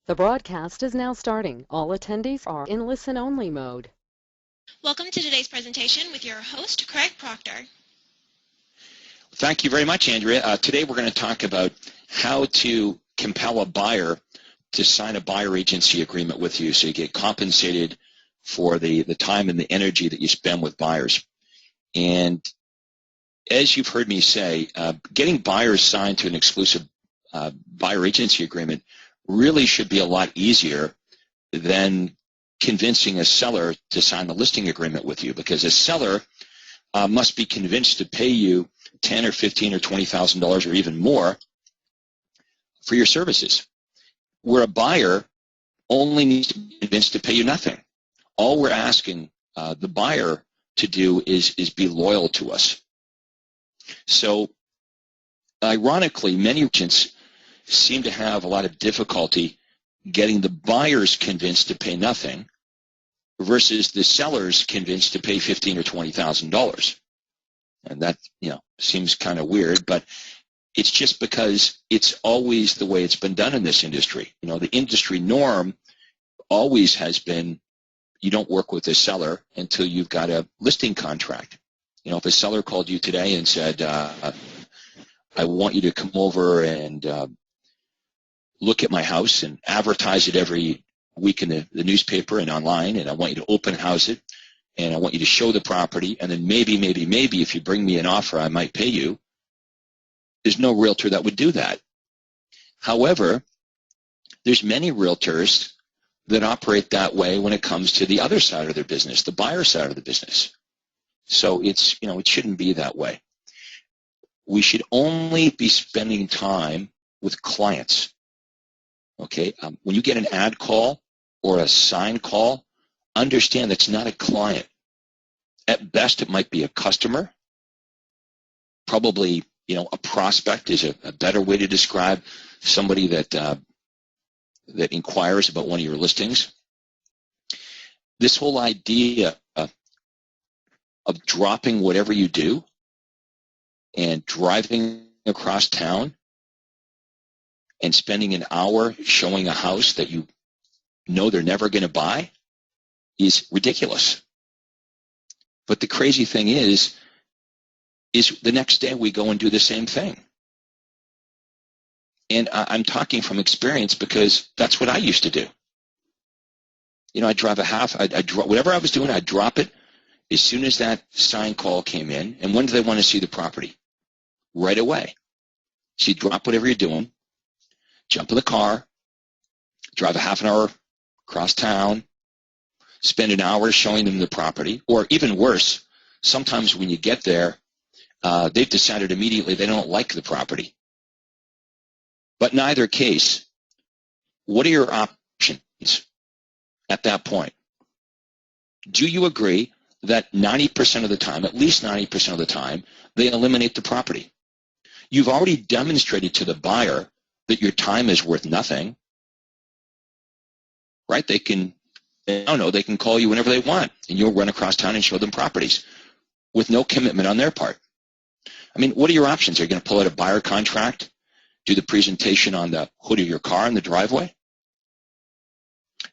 The broadcast is now starting. All attendees are in listen-only mode. Welcome to today's presentation with your host, Craig Proctor. Thank you very much, Andrea. Today we're going to talk about how to compel a buyer to sign a buyer agency agreement with you so you get compensated for the time and the energy that you spend with buyers. And as you've heard me say, getting buyers signed to an exclusive buyer agency agreement really should be a lot easier than convincing a seller to sign a listing agreement with you, because a seller must be convinced to pay you $10 or $15 or $20,000 or even more for your services, where a buyer only needs to be convinced to pay you nothing. All we're asking the buyer to do is be loyal to us. So ironically, many agents seem to have a lot of difficulty getting the buyers convinced to pay nothing versus the sellers convinced to pay $15,000 or $20,000. And that, seems kind of weird, but it's just because it's always the way it's been done in this industry. The industry norm always has been you don't work with a seller until you've got a listing contract. If a seller called you today and said, I want you to come over and look at my house and advertise it every week in the newspaper and online, and I want you to open house it, and I want you to show the property, and then maybe if you bring me an offer, I might pay you. There's no realtor that would do that. However, there's many realtors that operate that way when it comes to the other side of their business, the buyer side of the business. So it's, it shouldn't be that way. We should only be spending time with clients. Okay, when you get an ad call or a sign call, understand that's not a client. At best, it might be a customer. Probably, a prospect is a better way to describe somebody that inquires about one of your listings. This whole idea of dropping whatever you do and driving across town and spending an hour showing a house that you know they're never going to buy is ridiculous. But the crazy thing is the next day we go and do the same thing. And I'm talking from experience because that's what I used to do. I'd drive whatever I was doing, I'd drop it as soon as that sign call came in. And when do they want to see the property? Right away. So you drop whatever you're doing, jump in the car, drive a half an hour across town, spend an hour showing them the property, or even worse, sometimes when you get there, they've decided immediately they don't like the property. But in either case, what are your options at that point? Do you agree that 90% of the time, at least 90% of the time, they eliminate the property? You've already demonstrated to the buyer that your time is worth nothing, right? They can call you whenever they want, and you'll run across town and show them properties with no commitment on their part. What are your options? Are you going to pull out a buyer contract, do the presentation on the hood of your car in the driveway?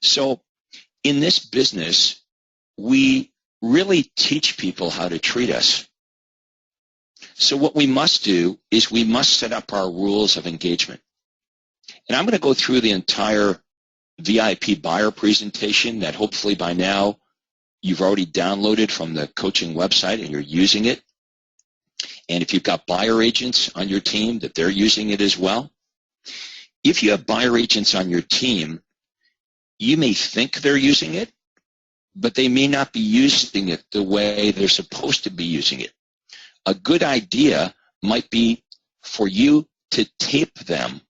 So in this business, we really teach people how to treat us. So what we must do is we must set up our rules of engagement. And I'm going to go through the entire VIP buyer presentation that hopefully by now you've already downloaded from the coaching website and you're using it. And if you've got buyer agents on your team, that they're using it as well. If you have buyer agents on your team, you may think they're using it, but they may not be using it the way they're supposed to be using it. A good idea might be for you to tape them,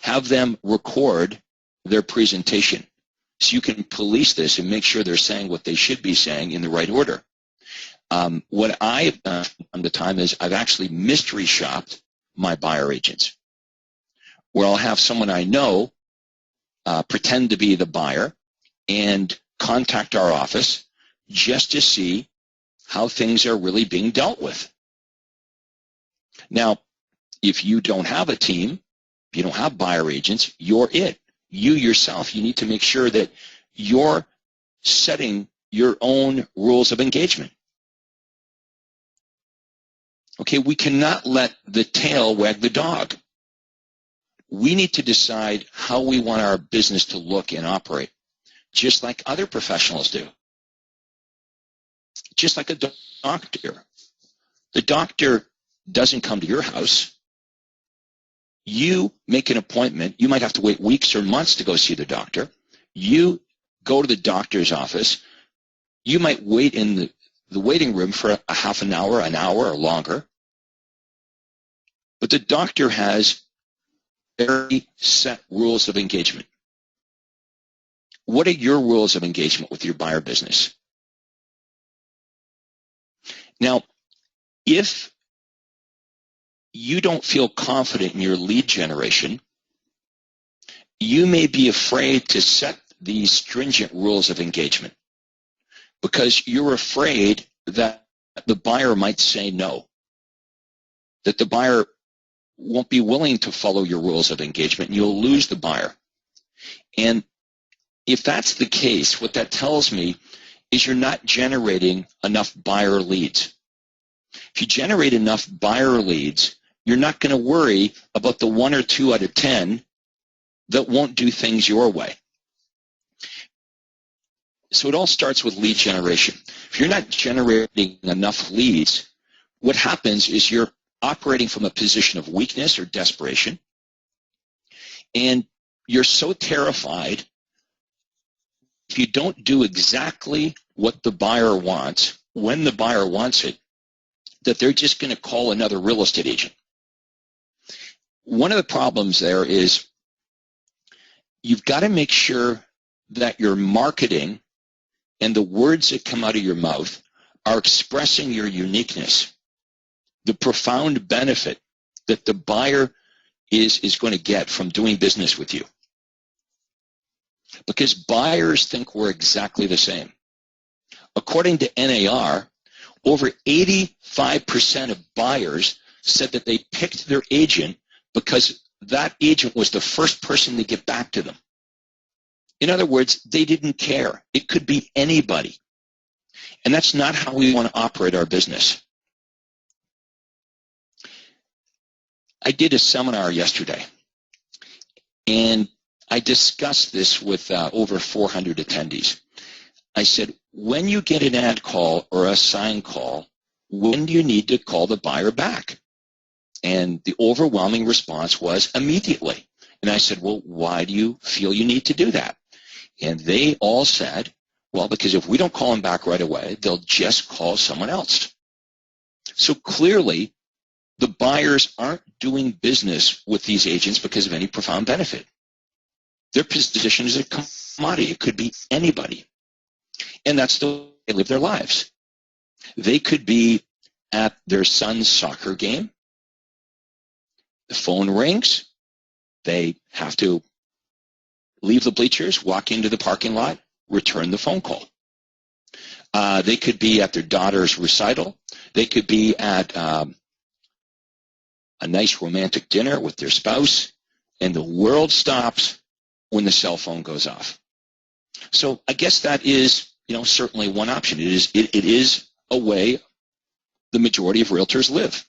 have them record their presentation so you can police this and make sure they're saying what they should be saying in the right order. What I've done from the time is I've actually mystery shopped my buyer agents, where I'll have someone I know pretend to be the buyer and contact our office just to see how things are really being dealt with. Now, if you don't have a team, if you don't have buyer agents, you're it. you yourself, you need to make sure that you're setting your own rules of engagement. Okay, we cannot let the tail wag the dog. We need to decide how we want our business to look and operate, just like other professionals do. Just like a doctor. The doctor doesn't come to your house. You make an appointment. You might have to wait weeks or months to go see the doctor. You go to the doctor's office. You might wait in the waiting room for a half an hour or longer. But the doctor has very set rules of engagement. What are your rules of engagement with your buyer business? Now, if you don't feel confident in your lead generation, you may be afraid to set these stringent rules of engagement because you're afraid that the buyer might say no, that the buyer won't be willing to follow your rules of engagement and you'll lose the buyer. And if that's the case, what that tells me is you're not generating enough buyer leads. If you generate enough buyer leads, you're not going to worry about the 1 or 2 out of 10 that won't do things your way. So it all starts with lead generation. If you're not generating enough leads, what happens is you're operating from a position of weakness or desperation, and you're so terrified if you don't do exactly what the buyer wants, when the buyer wants it, that they're just going to call another real estate agent. One of the problems there is you've got to make sure that your marketing and the words that come out of your mouth are expressing your uniqueness, the profound benefit that the buyer is going to get from doing business with you. Because buyers think we're exactly the same. According to NAR, over 85% of buyers said that they picked their agent because that agent was the first person to get back to them. In other words, they didn't care. It could be anybody. And that's not how we want to operate our business. I did a seminar yesterday, and I discussed this with over 400 attendees. I said, when you get an ad call or a sign call, when do you need to call the buyer back? And the overwhelming response was immediately. And I said, well, why do you feel you need to do that? And they all said, well, because if we don't call them back right away, they'll just call someone else. So clearly, the buyers aren't doing business with these agents because of any profound benefit. Their position is a commodity. It could be anybody. And that's the way they live their lives. They could be at their son's soccer game. The phone rings. They have to leave the bleachers, walk into the parking lot, return the phone call. They could be at their daughter's recital. They could be at a nice romantic dinner with their spouse, and the world stops when the cell phone goes off. So I guess that is, certainly one option. It is a way the majority of realtors live.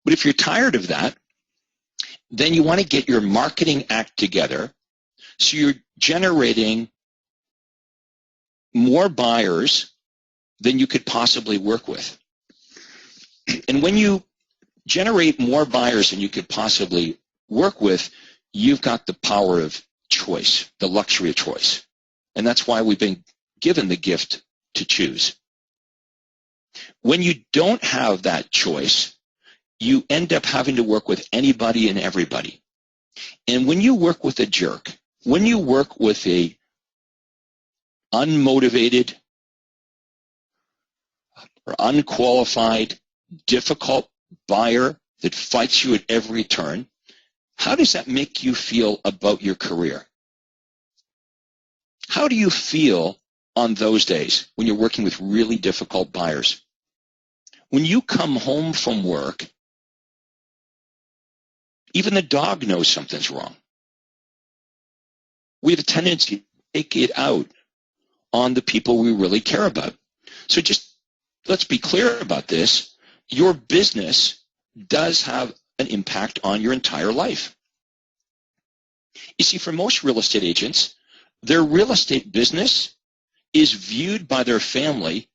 But if you're tired of that, then you want to get your marketing act together so you're generating more buyers than you could possibly work with. And when you generate more buyers than you could possibly work with, you've got the power of choice, the luxury of choice. And that's why we've been given the gift to choose. When you don't have that choice, you end up having to work with anybody and everybody. And when you work with a jerk, when you work with a unmotivated or unqualified, difficult buyer that fights you at every turn, how does that make you feel about your career? How do you feel on those days when you're working with really difficult buyers? When you come home from work, even the dog knows something's wrong. we have a tendency to take it out on the people we really care about. So just let's be clear about this. Your business does have an impact on your entire life. You see, for most real estate agents, their real estate business is viewed by their family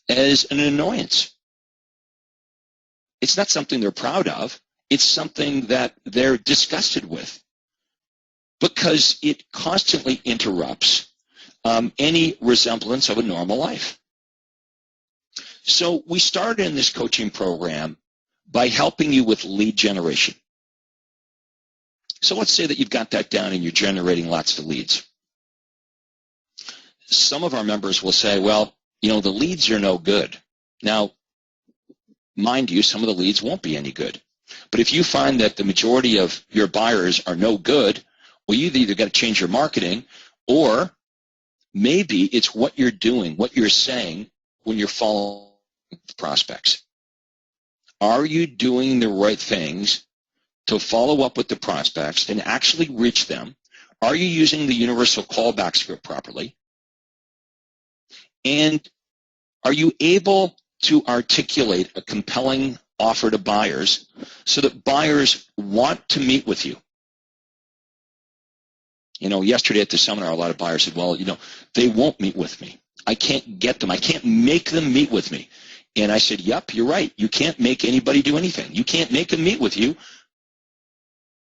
as an annoyance. It's not something they're proud of. It's something that they're disgusted with because it constantly interrupts any resemblance of a normal life. So we started in this coaching program by helping you with lead generation. So let's say that you've got that down and you're generating lots of leads. Some of our members will say, well, you know, the leads are no good. Now, mind you, some of the leads won't be any good. But if you find that the majority of your buyers are no good, well, you've either got to change your marketing, or maybe it's what you're doing, what you're saying when you're following prospects. Are you doing the right things to follow up with the prospects and actually reach them? Are you using the universal callback script properly? And are you able to articulate a compelling offer to buyers so that buyers want to meet with you? You know, yesterday at the seminar, a lot of buyers said, well, you know, they won't meet with me. I can't get them. I can't make them meet with me. And I said, yep, you're right. You can't make anybody do anything. You can't make them meet with you.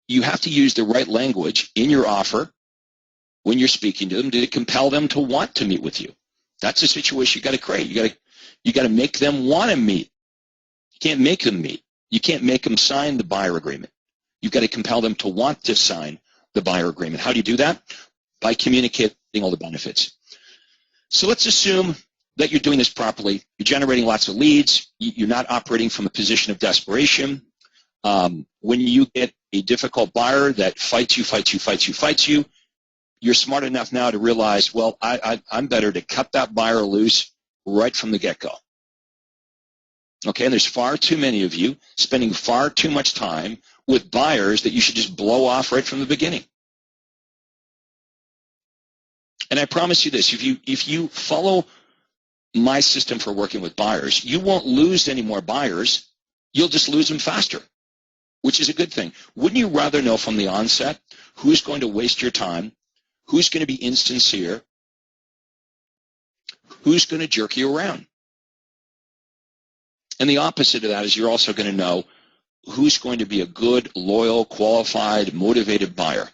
You have to use the right language in your offer when you're speaking to them to compel them to want to meet with you. That's the situation you got to create. You got to make them want to meet. You can't make them meet. You can't make them sign the buyer agreement. You've got to compel them to want to sign the buyer agreement. How do you do that? By communicating all the benefits. So let's assume that you're doing this properly. You're generating lots of leads. You're not operating from a position of desperation. When you get a difficult buyer that fights you, you're smart enough now to realize, well, I'm better to cut that buyer loose right from the get-go. Okay, and there's far too many of you spending far too much time with buyers that you should just blow off right from the beginning. And I promise you this, if you follow my system for working with buyers, you won't lose any more buyers. You'll just lose them faster, which is a good thing. Wouldn't you rather know from the onset who's going to waste your time, who's going to be insincere, who's going to jerk you around? And the opposite of that is you're also going to know who's going to be a good, loyal, qualified, motivated buyer.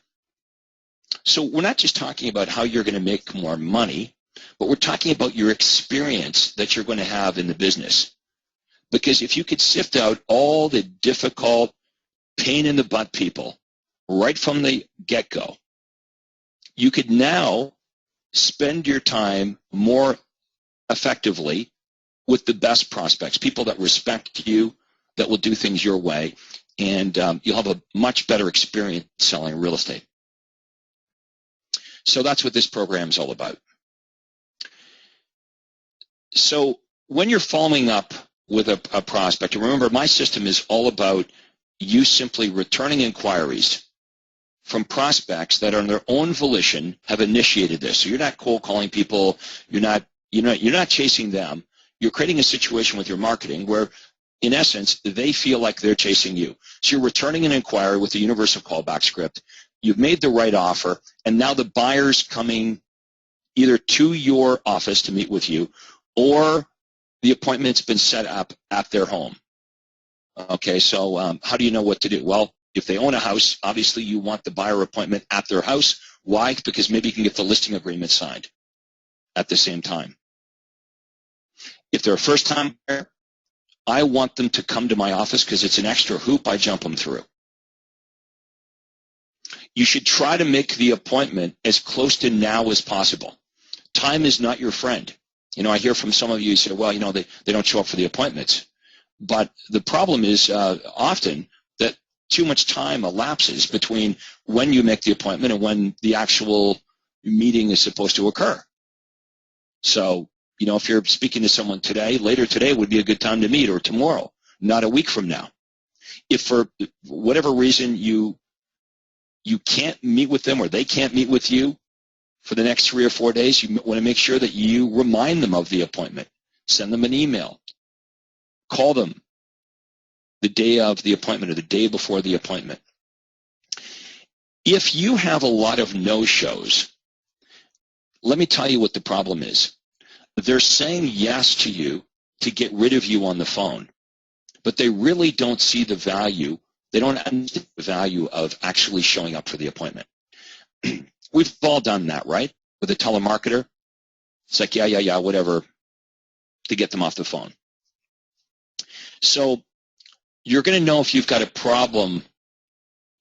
So we're not just talking about how you're going to make more money, but we're talking about your experience that you're going to have in the business. Because if you could sift out all the difficult, pain-in-the-butt people right from the get-go, you could now spend your time more effectively with the best prospects, people that respect you, that will do things your way, and you'll have a much better experience selling real estate. So that's what this program is all about. So when you're following up with a prospect, remember my system is all about you simply returning inquiries from prospects that on their own volition have initiated this. So you're not cold calling people, you're not chasing them. You're creating a situation with your marketing where, in essence, they feel like they're chasing you. So you're returning an inquiry with the universal callback script. You've made the right offer, and now the buyer's coming either to your office to meet with you, or the appointment's been set up at their home. Okay, so how do you know what to do? Well, if they own a house, obviously you want the buyer appointment at their house. Why? Because maybe you can get the listing agreement signed at the same time. If they're a first-time buyer, I want them to come to my office because it's an extra hoop I jump them through. You should try to make the appointment as close to now as possible. Time is not your friend. You know, I hear from some of you who say, well, you know, they don't show up for the appointments. But the problem is often that too much time elapses between when you make the appointment and when the actual meeting is supposed to occur. So, you know, if you're speaking to someone today, later today would be a good time to meet, or tomorrow, not a week from now. If for whatever reason you can't meet with them or they can't meet with you, for the next 3 or 4 days, you want to make sure that you remind them of the appointment. Send them an email. Call them the day of the appointment or the day before the appointment. If you have a lot of no-shows, let me tell you what the problem is. They're saying yes to you to get rid of you on the phone, but they really don't see the value. They don't understand the value of actually showing up for the appointment. We've all done that, right? With a telemarketer. It's like, yeah, whatever, to get them off the phone. So you're going to know if you've got a problem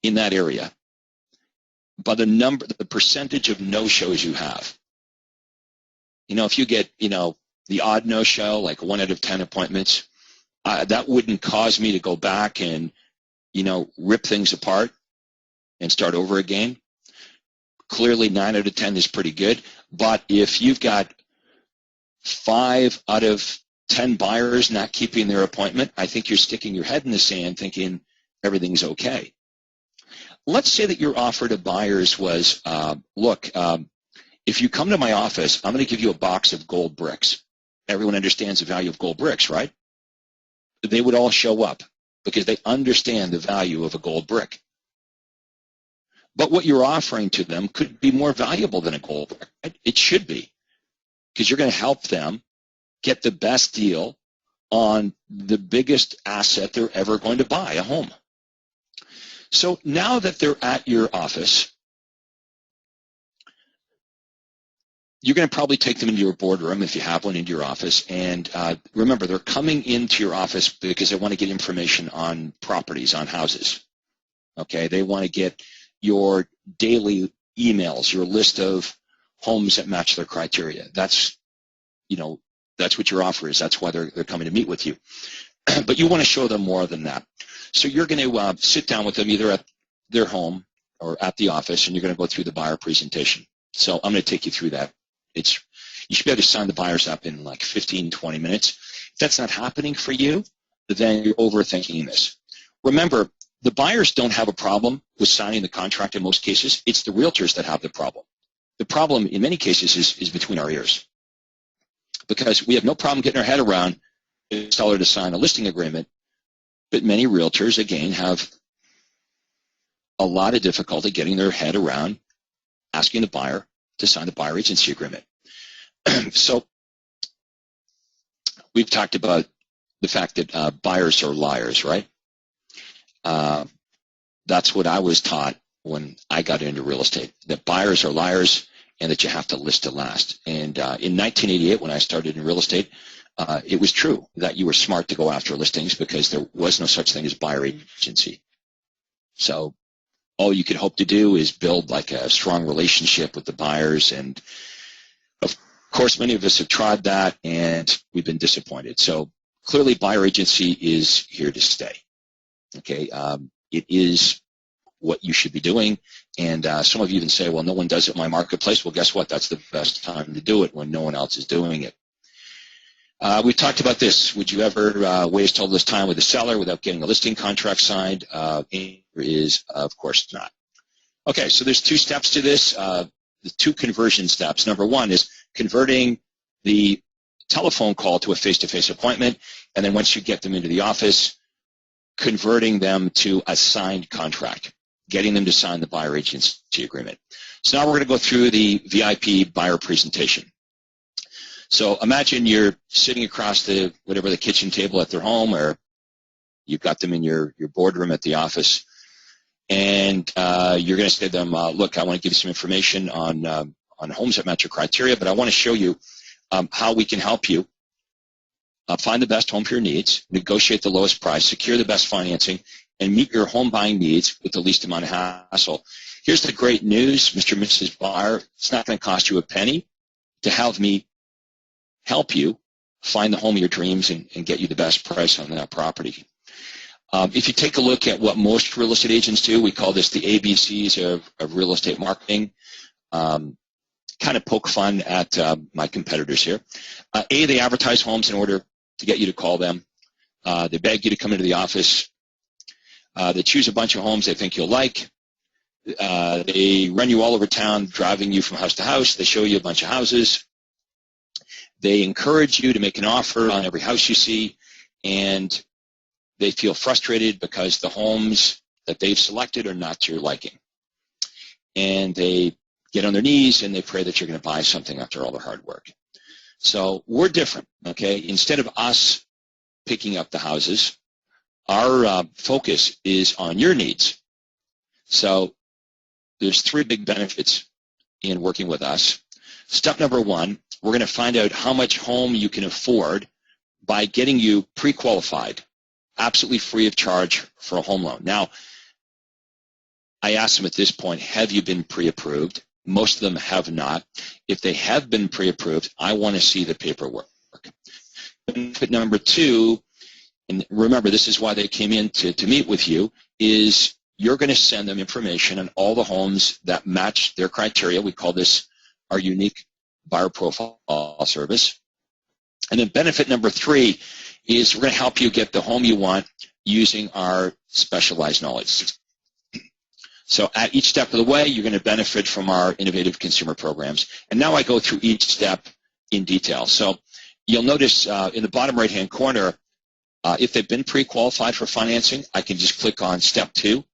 in that area by the percentage of no-shows you have. If you get, the odd no-show, like 1 out of 10 appointments, that wouldn't cause me to go back and, rip things apart and start over again. Clearly, 9 out of 10 is pretty good. But if you've got 5 out of 10 buyers not keeping their appointment, I think you're sticking your head in the sand thinking everything's okay. Let's say that your offer to buyers was, look, if you come to my office, I'm going to give you a box of gold bricks. Everyone understands the value of gold bricks, right? They would all show up because they understand the value of a gold brick. But what you're offering to them could be more valuable than a gold brick, right? It should be, because you're going to help them get the best deal on the biggest asset they're ever going to buy, a home. So now that they're at your office, you're going to probably take them into your boardroom, if you have one, into your office. And remember, they're coming into your office because they want to get information on properties, on houses. Okay, they want to get your daily emails, your list of homes that match their criteria. That's what your offer is. That's why they're coming to meet with you. But you want to show them more than that. So you're going to sit down with them either at their home or at the office, and you're going to go through the buyer presentation. So I'm going to take you through that. You should be able to sign the buyers up in like 15, 20 minutes. If that's not happening for you, then you're overthinking this. Remember, the buyers don't have a problem with signing the contract in most cases. It's the realtors that have the problem. The problem in many cases is between our ears, because we have no problem getting our head around the seller to sign a listing agreement, but many realtors, again, have a lot of difficulty getting their head around asking the buyer to sign the buyer agency agreement. So we've talked about the fact that buyers are liars, right? That's what I was taught when I got into real estate, that buyers are liars and that you have to list to last. And in 1988, when I started in real estate, it was true that you were smart to go after listings because there was no such thing as buyer agency. So all you could hope to do is build like a strong relationship with the buyers. And of course, many of us have tried that and we've been disappointed. So clearly buyer agency is here to stay. Okay, it is what you should be doing. And some of you even say, well, no one does it in my marketplace. Well, guess what? That's the best time to do it, when no one else is doing it. We've talked about this. Would you ever waste all this time with a seller without getting a listing contract signed? The answer is, of course not. Okay, so there's 2 steps to this, the 2 conversion steps. Number 1 is converting the telephone call to a face-to-face appointment, and then once you get them into the office, converting them to a signed contract, getting them to sign the buyer agency agreement. So now we're going to go through the VIP buyer presentation. So imagine you're sitting across the kitchen table at their home, or you've got them in your boardroom at the office, and you're going to say to them, look, I want to give you some information on homes that match your criteria, but I want to show you how we can help you find the best home for your needs, negotiate the lowest price, secure the best financing, and meet your home buying needs with the least amount of hassle. Here's the great news, Mr. and Mrs. Buyer. It's not going to cost you a penny to have me help you find the home of your dreams and get you the best price on that property. If you take a look at what most real estate agents do, we call this the ABCs of real estate marketing. Kind of poke fun at my competitors here. A, they advertise homes in order to get you to call them. They beg you to come into the office. They choose a bunch of homes they think you'll like. They run you all over town, driving you from house to house. They show you a bunch of houses. They encourage you to make an offer on every house you see, and they feel frustrated because the homes that they've selected are not to your liking. And they get on their knees and they pray that you're going to buy something after all their hard work. So we're different, okay? Instead of us picking up the houses, our focus is on your needs. So there's 3 big benefits in working with us. Step number 1, we're going to find out how much home you can afford by getting you pre-qualified, absolutely free of charge for a home loan. Now, I asked them at this point, have you been pre-approved? Most of them have not. If they have been pre-approved, I want to see the paperwork. Benefit number 2, and remember, this is why they came in to meet with you, is you're going to send them information on all the homes that match their criteria. We call this our unique buyer profile service. And then benefit number 3 is we're going to help you get the home you want using our specialized knowledge. So at each step of the way, you're going to benefit from our innovative consumer programs. And now I go through each step in detail. So you'll notice in the bottom right-hand corner, if they've been pre-qualified for financing, I can just click on step 2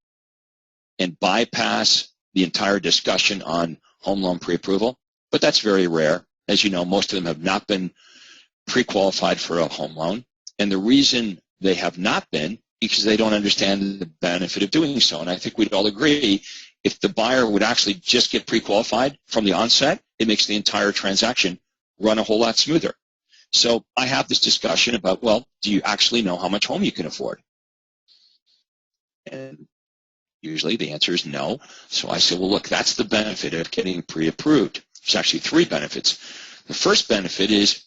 and bypass the entire discussion on home loan pre-approval. But that's very rare. As you know, most of them have not been pre-qualified for a home loan. And the reason they have not been because they don't understand the benefit of doing so. And I think we'd all agree if the buyer would actually just get pre-qualified from the onset, it makes the entire transaction run a whole lot smoother. So I have this discussion about, well, do you actually know how much home you can afford? And usually the answer is no. So I say, well, look, that's the benefit of getting pre-approved. There's actually 3 benefits. The first benefit is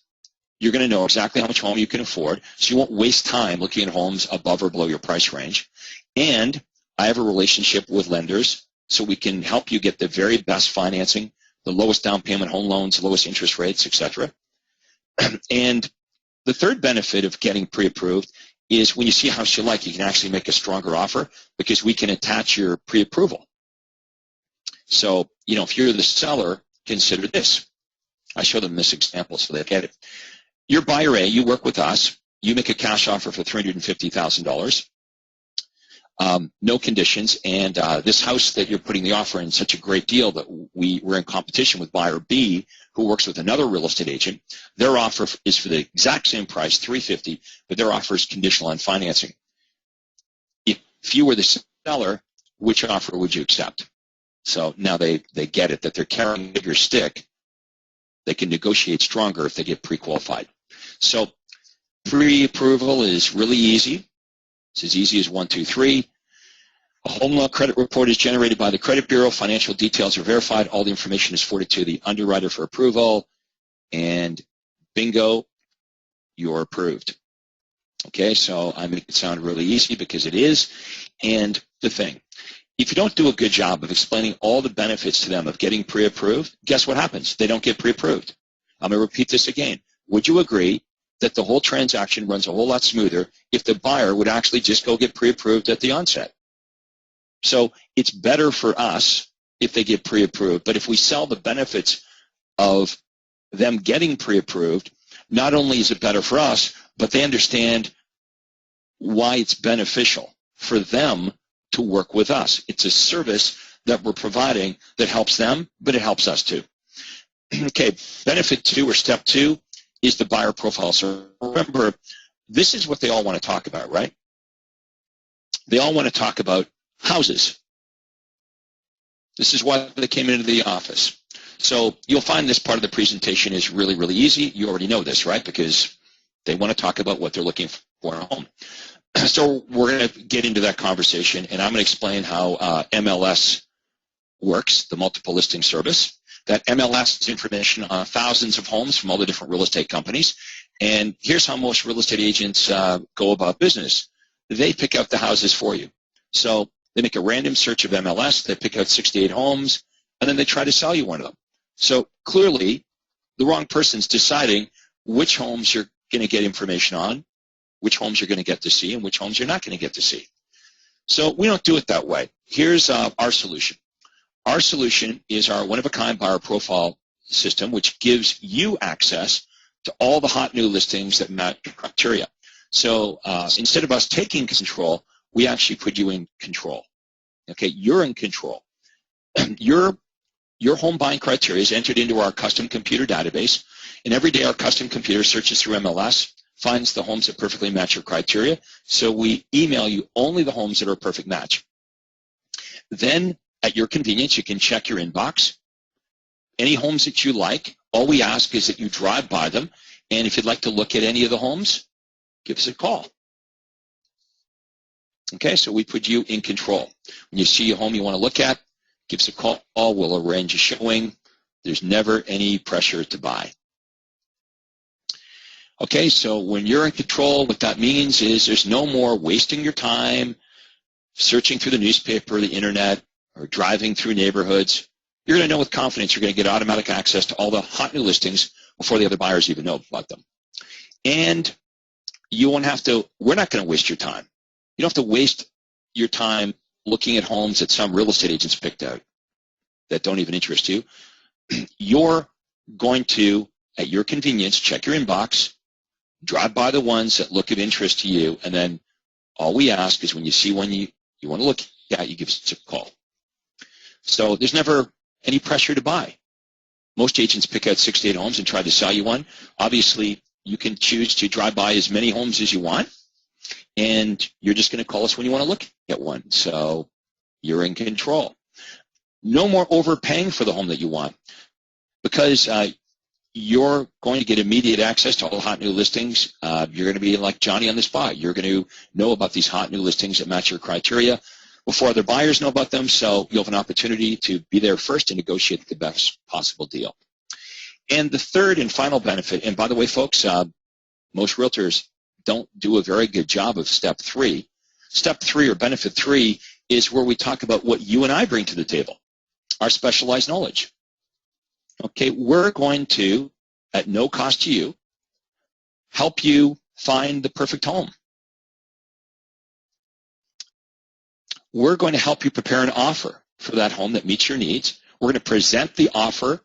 you're going to know exactly how much home you can afford, so you won't waste time looking at homes above or below your price range. And I have a relationship with lenders, so we can help you get the very best financing, the lowest down payment home loans, lowest interest rates, etc. And the third benefit of getting pre-approved is when you see a house you like, you can actually make a stronger offer because we can attach your pre-approval. So, if you're the seller, consider this. I show them this example so they get it. You're buyer A, you work with us, you make a cash offer for $350,000, no conditions, and this house that you're putting the offer in is such a great deal that we're in competition with buyer B, who works with another real estate agent. Their offer is for the exact same price, $350,000, but their offer is conditional on financing. If you were the seller, which offer would you accept? So now they get it, that they're carrying a bigger stick. They can negotiate stronger if they get pre-qualified. So pre-approval is really easy. It's as easy as 1, 2, 3. A home loan credit report is generated by the credit bureau. Financial details are verified. All the information is forwarded to the underwriter for approval. And bingo, you're approved. Okay, so I make it sound really easy because it is. And the thing, if you don't do a good job of explaining all the benefits to them of getting pre-approved, guess what happens? They don't get pre-approved. I'm going to repeat this again. Would you agree that the whole transaction runs a whole lot smoother if the buyer would actually just go get pre-approved at the onset? So it's better for us if they get pre-approved, but if we sell the benefits of them getting pre-approved, not only is it better for us, but they understand why it's beneficial for them to work with us. It's a service that we're providing that helps them, but it helps us too. Okay, benefit 2 or step 2 is the buyer profile. So remember, this is what they all want to talk about, right? They all want to talk about houses. This is why they came into the office. So you'll find this part of the presentation is really, really easy. You already know this, right? Because they want to talk about what they're looking for in a home. So we're going to get into that conversation, and I'm going to explain how MLS works, the multiple listing service. That MLS is information on thousands of homes from all the different real estate companies. And here's how most real estate agents go about business. They pick out the houses for you. So they make a random search of MLS, they pick out 68 homes, and then they try to sell you one of them. So clearly, the wrong person's deciding which homes you're going to get information on, which homes you're going to get to see, and which homes you're not going to get to see. So we don't do it that way. Here's our solution. Our solution is our one-of-a-kind buyer profile system, which gives you access to all the hot new listings that match your criteria. So instead of us taking control, we actually put you in control. Okay, you're in control. Your home buying criteria is entered into our custom computer database, and every day our custom computer searches through MLS, finds the homes that perfectly match your criteria, so we email you only the homes that are a perfect match. Then, at your convenience, you can check your inbox. Any homes that you like, all we ask is that you drive by them, and if you'd like to look at any of the homes, give us a call. Okay, so we put you in control. When you see a home you want to look at, give us a call. We'll arrange a showing. There's never any pressure to buy. Okay, so when you're in control, what that means is there's no more wasting your time searching through the newspaper, the internet, or driving through neighborhoods. You're going to know with confidence you're going to get automatic access to all the hot new listings before the other buyers even know about them. And you won't have to, we're not going to waste your time. You don't have to waste your time looking at homes that some real estate agents picked out that don't even interest you. You're going to, at your convenience, check your inbox, drive by the ones that look of interest to you, and then all we ask is when you see one you want to look at, you give us a call. So there's never any pressure to buy. Most agents pick out 6 to 8 homes and try to sell you one. Obviously, you can choose to drive by as many homes as you want, and you're just going to call us when you want to look at one. So you're in control. No more overpaying for the home that you want, because you're going to get immediate access to all the hot new listings. You're going to be like Johnny on the spot. You're going to know about these hot new listings that match your criteria before other buyers know about them, so you'll have an opportunity to be there first and negotiate the best possible deal. And the third and final benefit, and by the way, folks, most realtors don't do a very good job of step 3. Step 3, or benefit 3, is where we talk about what you and I bring to the table, our specialized knowledge. Okay, we're going to, at no cost to you, help you find the perfect home. We're going to help you prepare an offer for that home that meets your needs. We're going to present the offer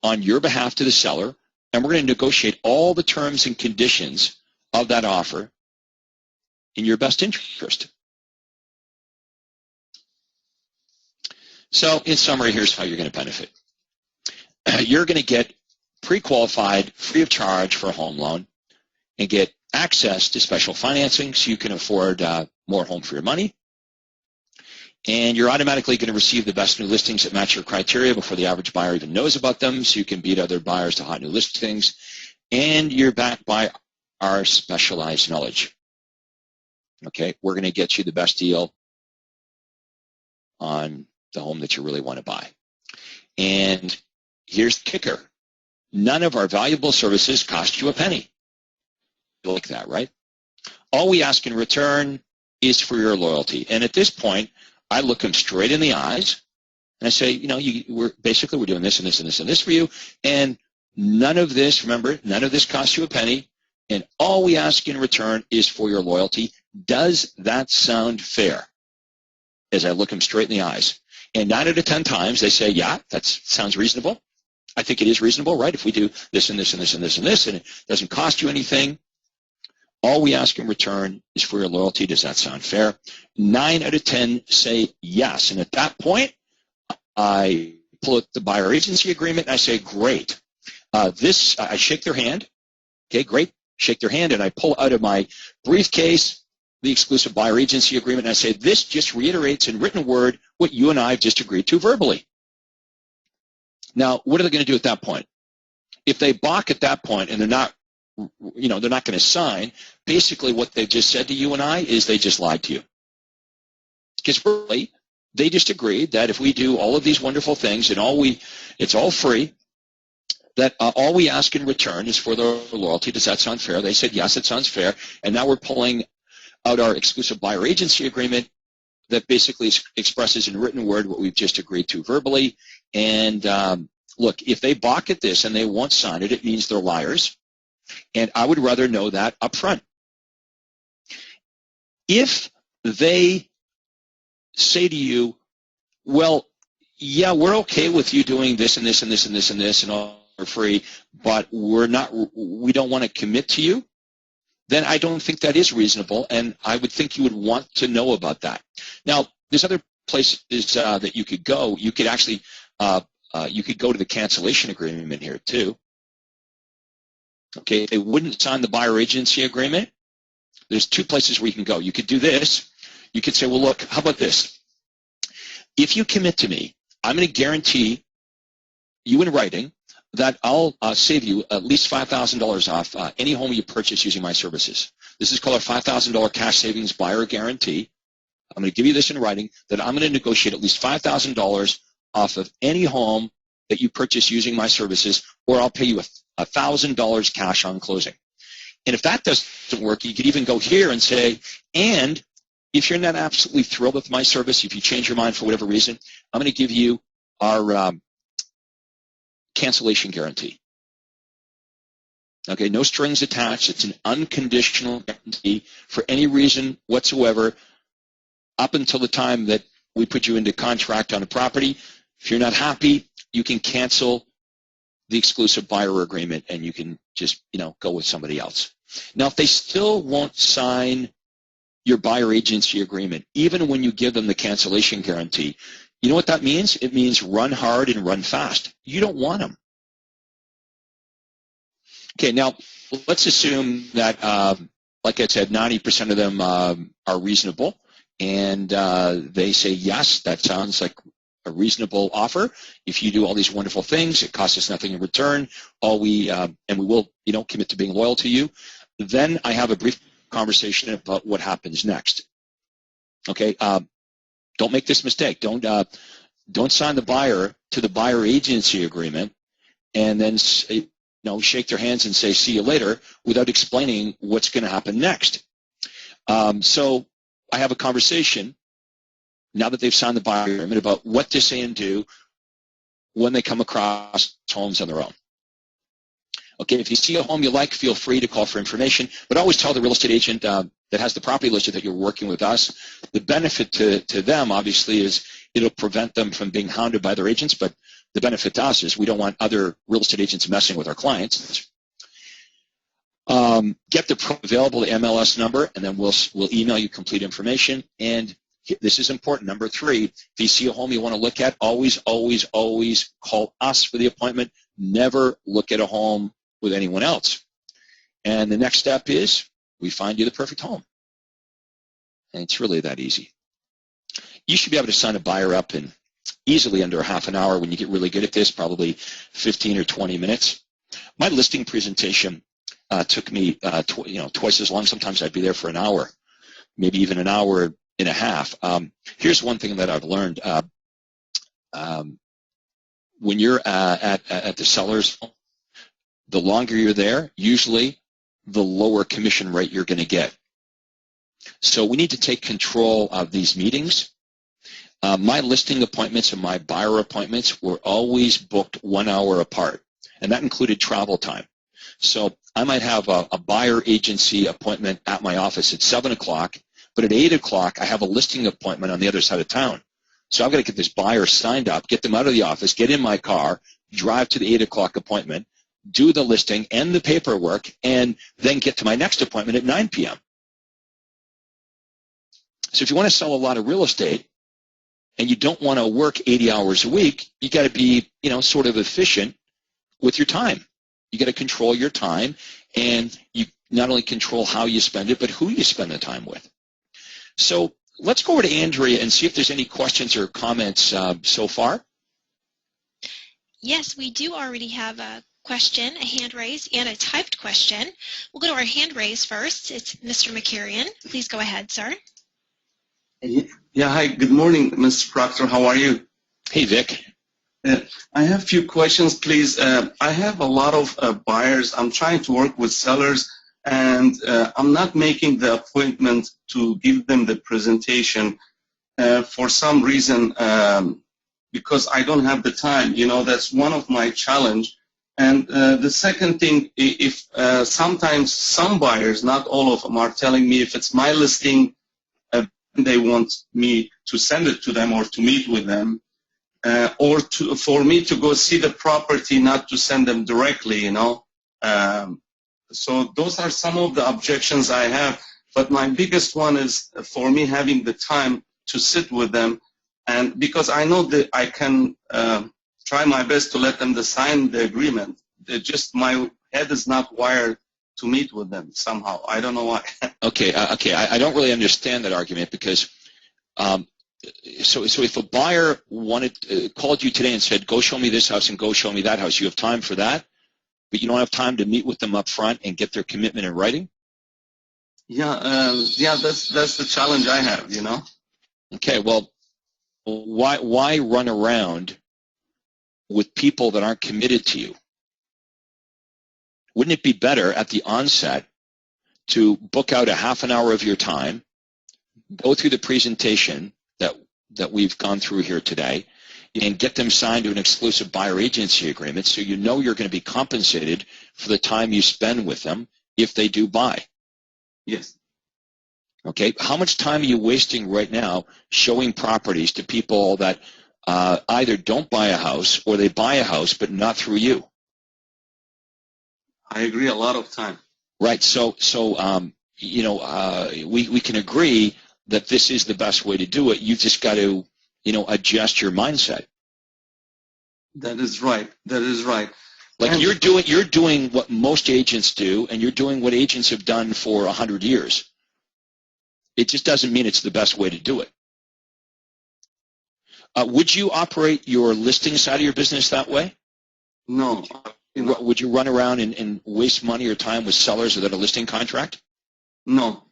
on your behalf to the seller, and we're going to negotiate all the terms and conditions of that offer in your best interest. So, in summary, here's how you're going to benefit. You're going to get pre-qualified, free of charge for a home loan, and get access to special financing so you can afford more home for your money. And you're automatically going to receive the best new listings that match your criteria before the average buyer even knows about them, so you can beat other buyers to hot new listings. And you're backed by our specialized knowledge. Okay, we're going to get you the best deal on the home that you really want to buy. And here's the kicker. None of our valuable services cost you a penny. You like that, right? All we ask in return is for your loyalty. And at this point, I look them straight in the eyes, and I say, we're doing this and this and this and this for you, and none of this, remember, none of this costs you a penny, and all we ask in return is for your loyalty. Does that sound fair? As I look them straight in the eyes. And 9 out of 10 times they say, yeah, that sounds reasonable. I think it is reasonable, right? If we do this and this and this and this and this, and it doesn't cost you anything, all we ask in return is for your loyalty. Does that sound fair? 9 out of 10 say yes. And at that point, I pull out the buyer agency agreement and I say, great. I shake their hand. Okay, great. Shake their hand, and I pull out of my briefcase the exclusive buyer agency agreement, and I say, this just reiterates in written word what you and I have just agreed to verbally. Now, what are they going to do at that point? If they balk at that point and they're not going to sign, basically what they've just said to you and I is they just lied to you. Because really, they just agreed that if we do all of these wonderful things and it's all free, that all we ask in return is for their loyalty. Does that sound fair? They said, yes, it sounds fair. And now we're pulling out our exclusive buyer agency agreement that basically expresses in written word what we've just agreed to verbally. And look, if they balk at this and they won't sign it, it means they're liars. And I would rather know that up front. If they say to you, well, yeah, we're okay with you doing this and this and this and this and this and all for free, but we don't want to commit to you, then I don't think that is reasonable, and I would think you would want to know about that. Now, there's other places that you could go. You could actually you could go to the cancellation agreement here too. Okay, they wouldn't sign the buyer agency agreement. There's two places where you can go. You could do this. You could say, well, look, how about this? If you commit to me, I'm going to guarantee you in writing that I'll save you at least $5,000 off any home you purchase using my services. This is called a $5,000 cash savings buyer guarantee. I'm going to give you this in writing that I'm going to negotiate at least $5,000 off of any home that you purchase using my services, or I'll pay you $1,000 cash on closing. And if that doesn't work, you could even go here and say, and if you're not absolutely thrilled with my service, if you change your mind for whatever reason, I'm going to give you our cancellation guarantee. Okay, no strings attached. It's an unconditional guarantee for any reason whatsoever up until the time that we put you into contract on a property. If you're not happy, you can cancel the exclusive buyer agreement and you can just, go with somebody else. Now, if they still won't sign your buyer agency agreement, even when you give them the cancellation guarantee, you know what that means? It means run hard and run fast. You don't want them. Okay, now let's assume that, like I said, 90% of them are reasonable, and they say, yes, that sounds like a reasonable offer. If you do all these wonderful things, it costs us nothing in return. And we will, commit to being loyal to you. Then I have a brief conversation about what happens next. Okay, don't make this mistake. Don't sign the buyer to the buyer agency agreement and then shake their hands and say see you later without explaining what's going to happen next. So I have a conversation now that they've signed the buyer agreement about what to say and do when they come across homes on their own. Okay, if you see a home you like, feel free to call for information, but always tell the real estate agent that has the property listed that you're working with us. The benefit to them, obviously, is it'll prevent them from being hounded by their agents, but the benefit to us is we don't want other real estate agents messing with our clients. Get the available MLS number, and then we'll email you complete information. And this is important. Number 3, if you see a home you want to look at, always, always, always call us for the appointment. Never look at a home with anyone else. And the next step is we find you the perfect home. And it's really that easy. You should be able to sign a buyer up in easily under half an hour. When you get really good at this, probably 15 or 20 minutes. My listing presentation took me twice as long. Sometimes I'd be there for an hour, maybe even an hour and a half. Here's one thing that I've learned. When you're at the seller's home, the longer you're there, usually the lower commission rate you're going to get. So we need to take control of these meetings. My listing appointments and my buyer appointments were always booked 1 hour apart, and that included travel time. So I might have a buyer agency appointment at my office at 7 o'clock, but at 8 o'clock I have a listing appointment on the other side of town. So I've got to get this buyer signed up, get them out of the office, get in my car, drive to the 8 o'clock appointment, do the listing and the paperwork, and then get to my next appointment at 9 p.m. So if you want to sell a lot of real estate and you don't want to work 80 hours a week, you got to be, sort of efficient with your time. You got to control your time, and you not only control how you spend it, but who you spend the time with. So let's go over to Andrea and see if there's any questions or comments so far. Yes, we do already have a question, a hand raise, and a typed question. We'll go to our hand raise first. It's Mr. McCarrion. Please go ahead, sir. Yeah, hi. Good morning, Ms. Proctor. How are you? Hey, Vic. I have a few questions, please. I have a lot of buyers. I'm trying to work with sellers, and I'm not making the appointment to give them the presentation for some reason because I don't have the time. That's one of my challenge. And the second thing, if sometimes some buyers, not all of them, are telling me if it's my listing, they want me to send it to them or to meet with them. or for me to go see the property, not to send them directly, you know. So those are some of the objections I have. But my biggest one is for me having the time to sit with them, and because I know that I can try my best to let them sign the agreement. Just my head is not wired to meet with them somehow. I don't know why. Okay, I don't really understand that argument because so if a buyer called you today and said, go show me this house and go show me that house, you have time for that, but you don't have time to meet with them up front and get their commitment in writing? Yeah, that's the challenge I have, you know. Okay, well, why run around with people that aren't committed to you? Wouldn't it be better at the onset to book out a half an hour of your time, go through the presentation that we've gone through here today, and get them signed to an exclusive buyer agency agreement so you know you're going to be compensated for the time you spend with them if they do buy? Yes. Okay, how much time are you wasting right now showing properties to people that either don't buy a house or they buy a house but not through you? I agree, a lot of time. Right, so you know, we can agree that this is the best way to do it. You've just got to, you know, adjust your mindset. That is right. That is right. Like you're doing what most agents do, and you're doing what agents have done for 100 years. It just doesn't mean it's the best way to do it. Would you operate your listing side of your business that way? No. Would you run around and waste money or time with sellers without a listing contract? No.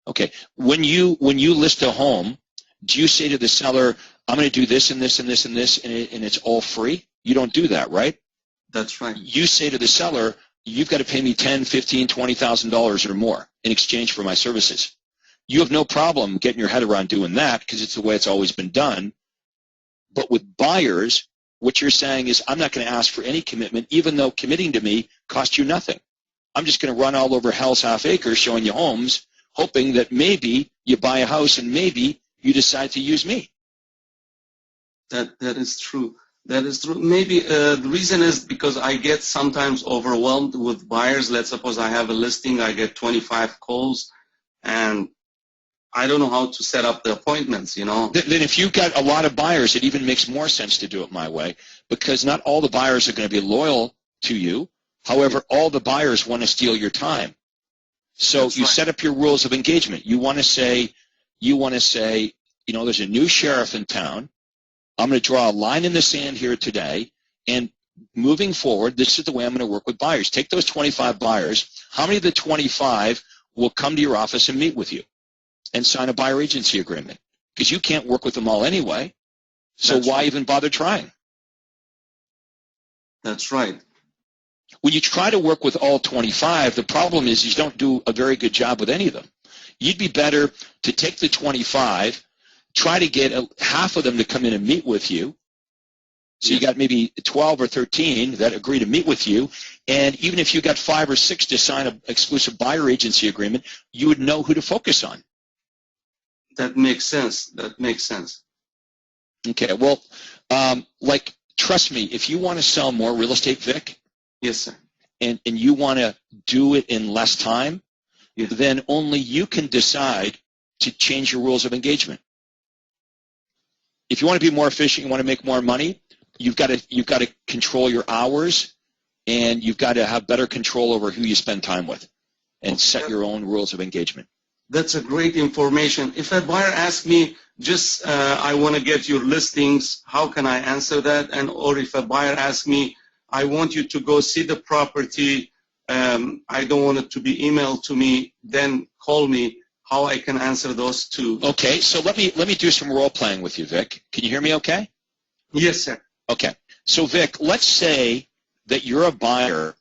Okay. When you list a home, do you say to the seller, I'm going to do this and this and this and this, and it's all free? You don't do that, right? That's right. You say to the seller, you've got to pay me $10,000, $15,000, $20,000 or more in exchange for my services. You have no problem getting your head around doing that because it's the way it's always been done. But with buyers, what you're saying is, I'm not going to ask for any commitment, even though committing to me costs you nothing. I'm just going to run all over hell's half acre showing you homes, hoping that maybe you buy a house and maybe you decide to use me. That is true. That is true. Maybe the reason is because I get sometimes overwhelmed with buyers. Let's suppose I have a listing, I get 25 calls, and I don't know how to set up the appointments, you know. Then if you've got a lot of buyers, it even makes more sense to do it my way, because not all the buyers are going to be loyal to you. However, all the buyers want to steal your time. So you set up your rules of engagement. You want to say, you know, there's a new sheriff in town. I'm going to draw a line in the sand here today, and moving forward, this is the way I'm going to work with buyers. Take those 25 buyers. How many of the 25 will come to your office and meet with you and sign a buyer agency agreement? Because you can't work with them all anyway, so why even bother trying? That's right. When you try to work with all 25, the problem is you don't do a very good job with any of them. You'd be better to take the 25, try to get half of them to come in and meet with you. So you got maybe 12 or 13 that agree to meet with you, and even if you got 5 or 6 to sign an exclusive buyer agency agreement, you would know who to focus on. That makes sense. That makes sense. Okay, well, like, trust me, if you want to sell more real estate, Vic, yes, sir, and you want to do it in less time, then only you can decide to change your rules of engagement. If you want to be more efficient, you want to make more money, you've got to control your hours, and you've got to have better control over who you spend time with, and set your own rules of engagement. That's a great information. If a buyer asks me, just I want to get your listings, how can I answer that? And or if a buyer asks me, I want you to go see the property, I don't want it to be emailed to me, then call me. How I can answer those two? Okay, so let me do some role playing with you, Vic. Can you hear me okay? Yes, sir. Okay. So Vic, let's say that you're a buyer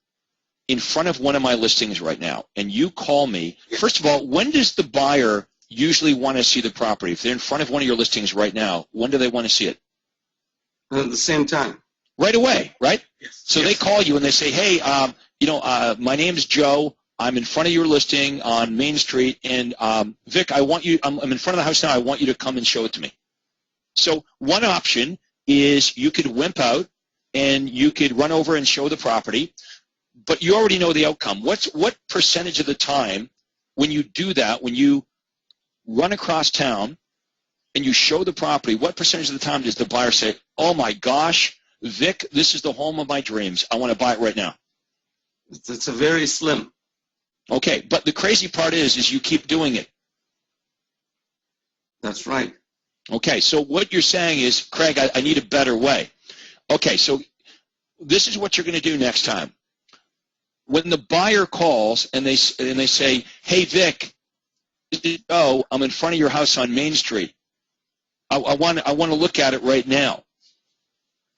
in front of one of my listings right now, and you call me. First of all, when does the buyer usually want to see the property? If they're in front of one of your listings right now, when do they want to see it? At the same time. Right away, right? Yes. So they call you and they say, hey, my name's Joe. I'm in front of your listing on Main Street, and Vic, I'm in front of the house now. I want you to come and show it to me. So one option is you could wimp out and you could run over and show the property, but you already know the outcome. What percentage of the time when you do that, when you run across town and you show the property, what percentage of the time does the buyer say, oh my gosh, Vic, this is the home of my dreams. I want to buy it right now? It's a very slim. Okay, but the crazy part is you keep doing it. That's right. Okay, so what you're saying is, Craig, I need a better way. Okay, so this is what you're going to do next time. When the buyer calls and they say, hey, Vic, oh, I'm in front of your house on Main Street. I want to look at it right now.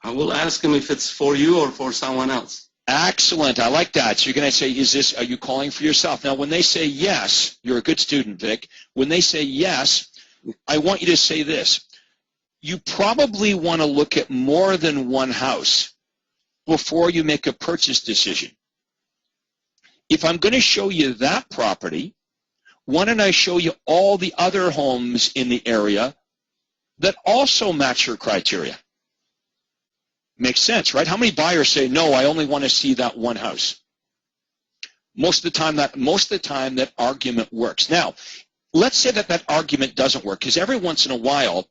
I will ask him if it's for you or for someone else. Excellent. I like that. So you're going to say, are you calling for yourself? Now, when they say yes, you're a good student, Vic. When they say yes, I want you to say this. You probably want to look at more than one house before you make a purchase decision. If I'm going to show you that property, why don't I show you all the other homes in the area that also match your criteria? Makes sense, right? How many buyers say, no, I only want to see that one house? Most of the time that argument works. Now, let's say that argument doesn't work, because every once in a while,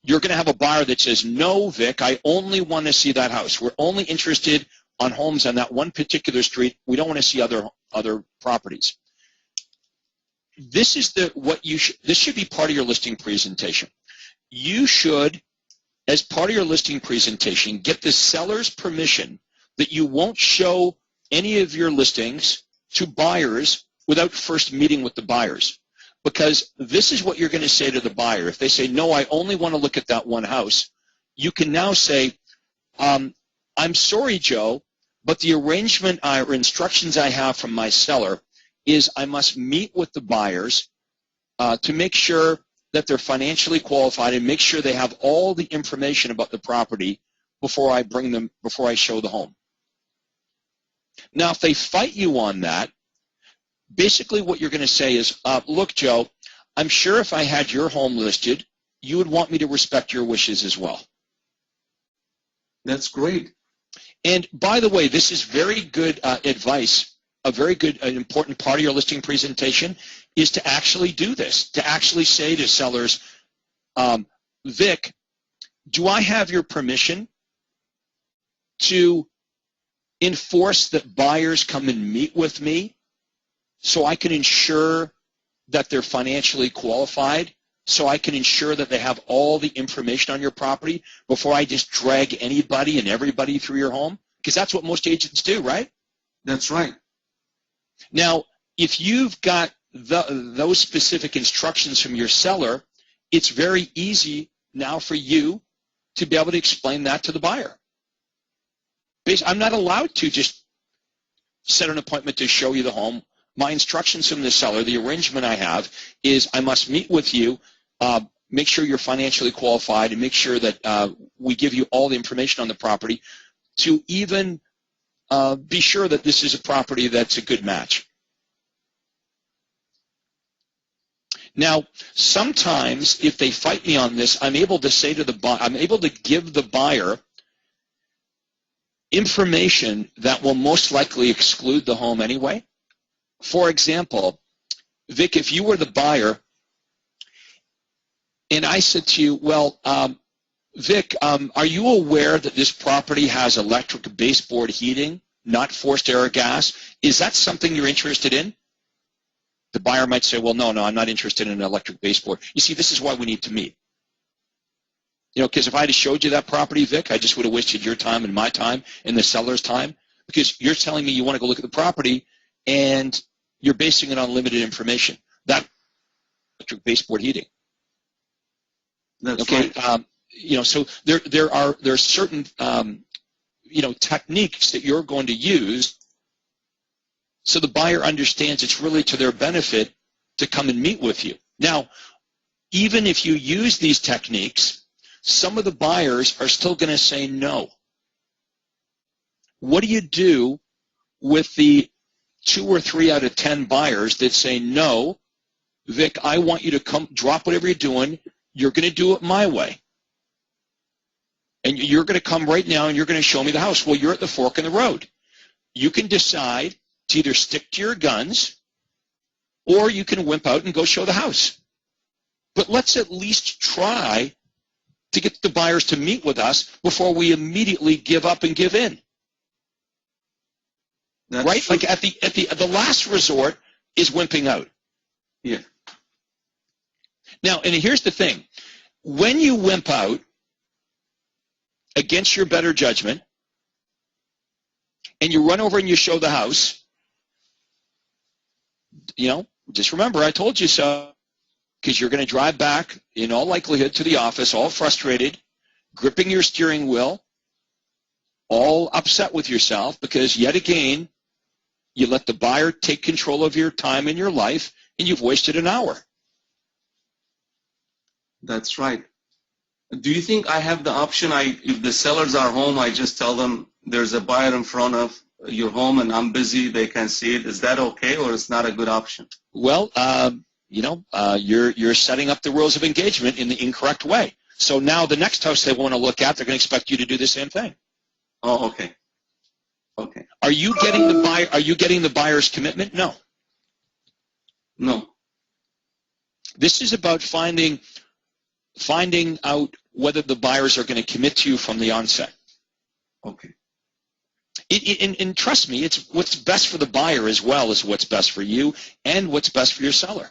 you're going to have a buyer that says, no, Vic, I only want to see that house. We're only interested on homes on that one particular street. We don't want to see other properties. This is this should be part of your listing presentation. You should, as part of your listing presentation, get the seller's permission that you won't show any of your listings to buyers without first meeting with the buyers. Because this is what you're going to say to the buyer. If they say, no, I only want to look at that one house, you can now say, I'm sorry, Joe, but the arrangement or instructions I have from my seller is I must meet with the buyers to make sure that they're financially qualified and make sure they have all the information about the property before I show the home. Now, if they fight you on that, basically what you're going to say is, look, Joe, I'm sure if I had your home listed, you would want me to respect your wishes as well. That's great. And by the way, this is very good advice. A very good, an important part of your listing presentation is to actually do this, to actually say to sellers, Vic, do I have your permission to enforce that buyers come and meet with me so I can ensure that they're financially qualified, so I can ensure that they have all the information on your property before I just drag anybody and everybody through your home? Because that's what most agents do, right? That's right. Now, if you've got those specific instructions from your seller, it's very easy now for you to be able to explain that to the buyer. I'm not allowed to just set an appointment to show you the home. My instructions from the seller, the arrangement I have, is I must meet with you, make sure you're financially qualified, and make sure that we give you all the information on the property to even be sure that this is a property that's a good match. Now, sometimes if they fight me on this, I'm able to say to the buyer, I'm able to give the buyer information that will most likely exclude the home anyway. For example, Vic, if you were the buyer and I said to you, well, Vic, are you aware that this property has electric baseboard heating, not forced air or gas? Is that something you're interested in? The buyer might say, well, no, I'm not interested in an electric baseboard. You see, this is why we need to meet. You know, because if I had showed you that property, Vic, I just would have wasted your time and my time and the seller's time, because you're telling me you want to go look at the property and you're basing it on limited information. That electric baseboard heating. That's okay. Right. You know, so there are certain you know, techniques that you're going to use so the buyer understands it's really to their benefit to come and meet with you. Now, even if you use these techniques, some of the buyers are still going to say no. What do you do with the 2 or 3 out of 10 buyers that say, no, Vic, I want you to come, drop whatever you're doing, you're going to do it my way? And you're going to come right now and you're going to show me the house. Well, you're at the fork in the road. You can decide to either stick to your guns or you can wimp out and go show the house. But let's at least try to get the buyers to meet with us before we immediately give up and give in. That's right? true. Like at the last resort is wimping out. Yeah. Now, and here's the thing. When you wimp out against your better judgment and you run over and you show the house, just remember I told you so, because you're going to drive back in all likelihood to the office all frustrated, gripping your steering wheel, all upset with yourself because yet again you let the buyer take control of your time and your life and you've wasted an hour. That's right. Do you think I have the option, if the sellers are home, I just tell them there's a buyer in front of your home and I'm busy, they can see it. Is that okay, or it's not a good option? Well, you're setting up the rules of engagement in the incorrect way. So now the next house they want to look at, they're going to expect you to do the same thing. Oh, okay. Okay. Are you getting the buyer's commitment? No. No. This is about finding out whether the buyers are going to commit to you from the onset. Okay. And trust me, it's what's best for the buyer as well as what's best for you and what's best for your seller.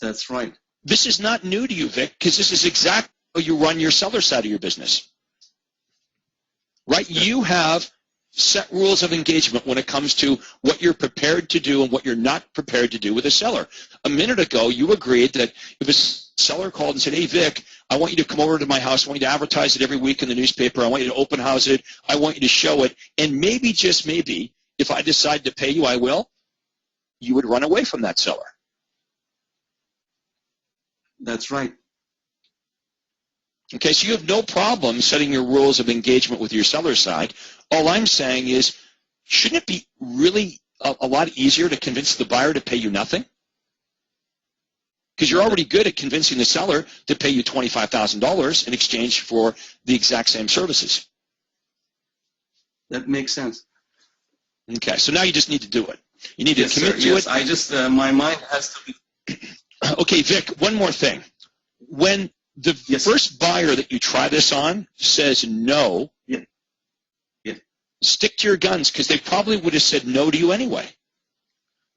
That's right. This is not new to you, Vic, because this is exactly how you run your seller side of your business. Right? You have set rules of engagement when it comes to what you're prepared to do and what you're not prepared to do with a seller. A minute ago, you agreed that if a seller called and said, hey, Vic, I want you to come over to my house. I want you to advertise it every week in the newspaper. I want you to open house it. I want you to show it. And maybe, just maybe, if I decide to pay you, I will. You would run away from that seller. That's right. Okay, so you have no problem setting your rules of engagement with your seller side. All I'm saying is, shouldn't it be really a lot easier to convince the buyer to pay you nothing? Because you're already good at convincing the seller to pay you $25,000 in exchange for the exact same services. That makes sense. Okay, so now you just need to do it. You need Yes, to commit sir. to Yes, it. I just, my mind has to be... Okay, Vic, one more thing. When the first buyer that you try this on says no, stick to your guns, because they probably would have said no to you anyway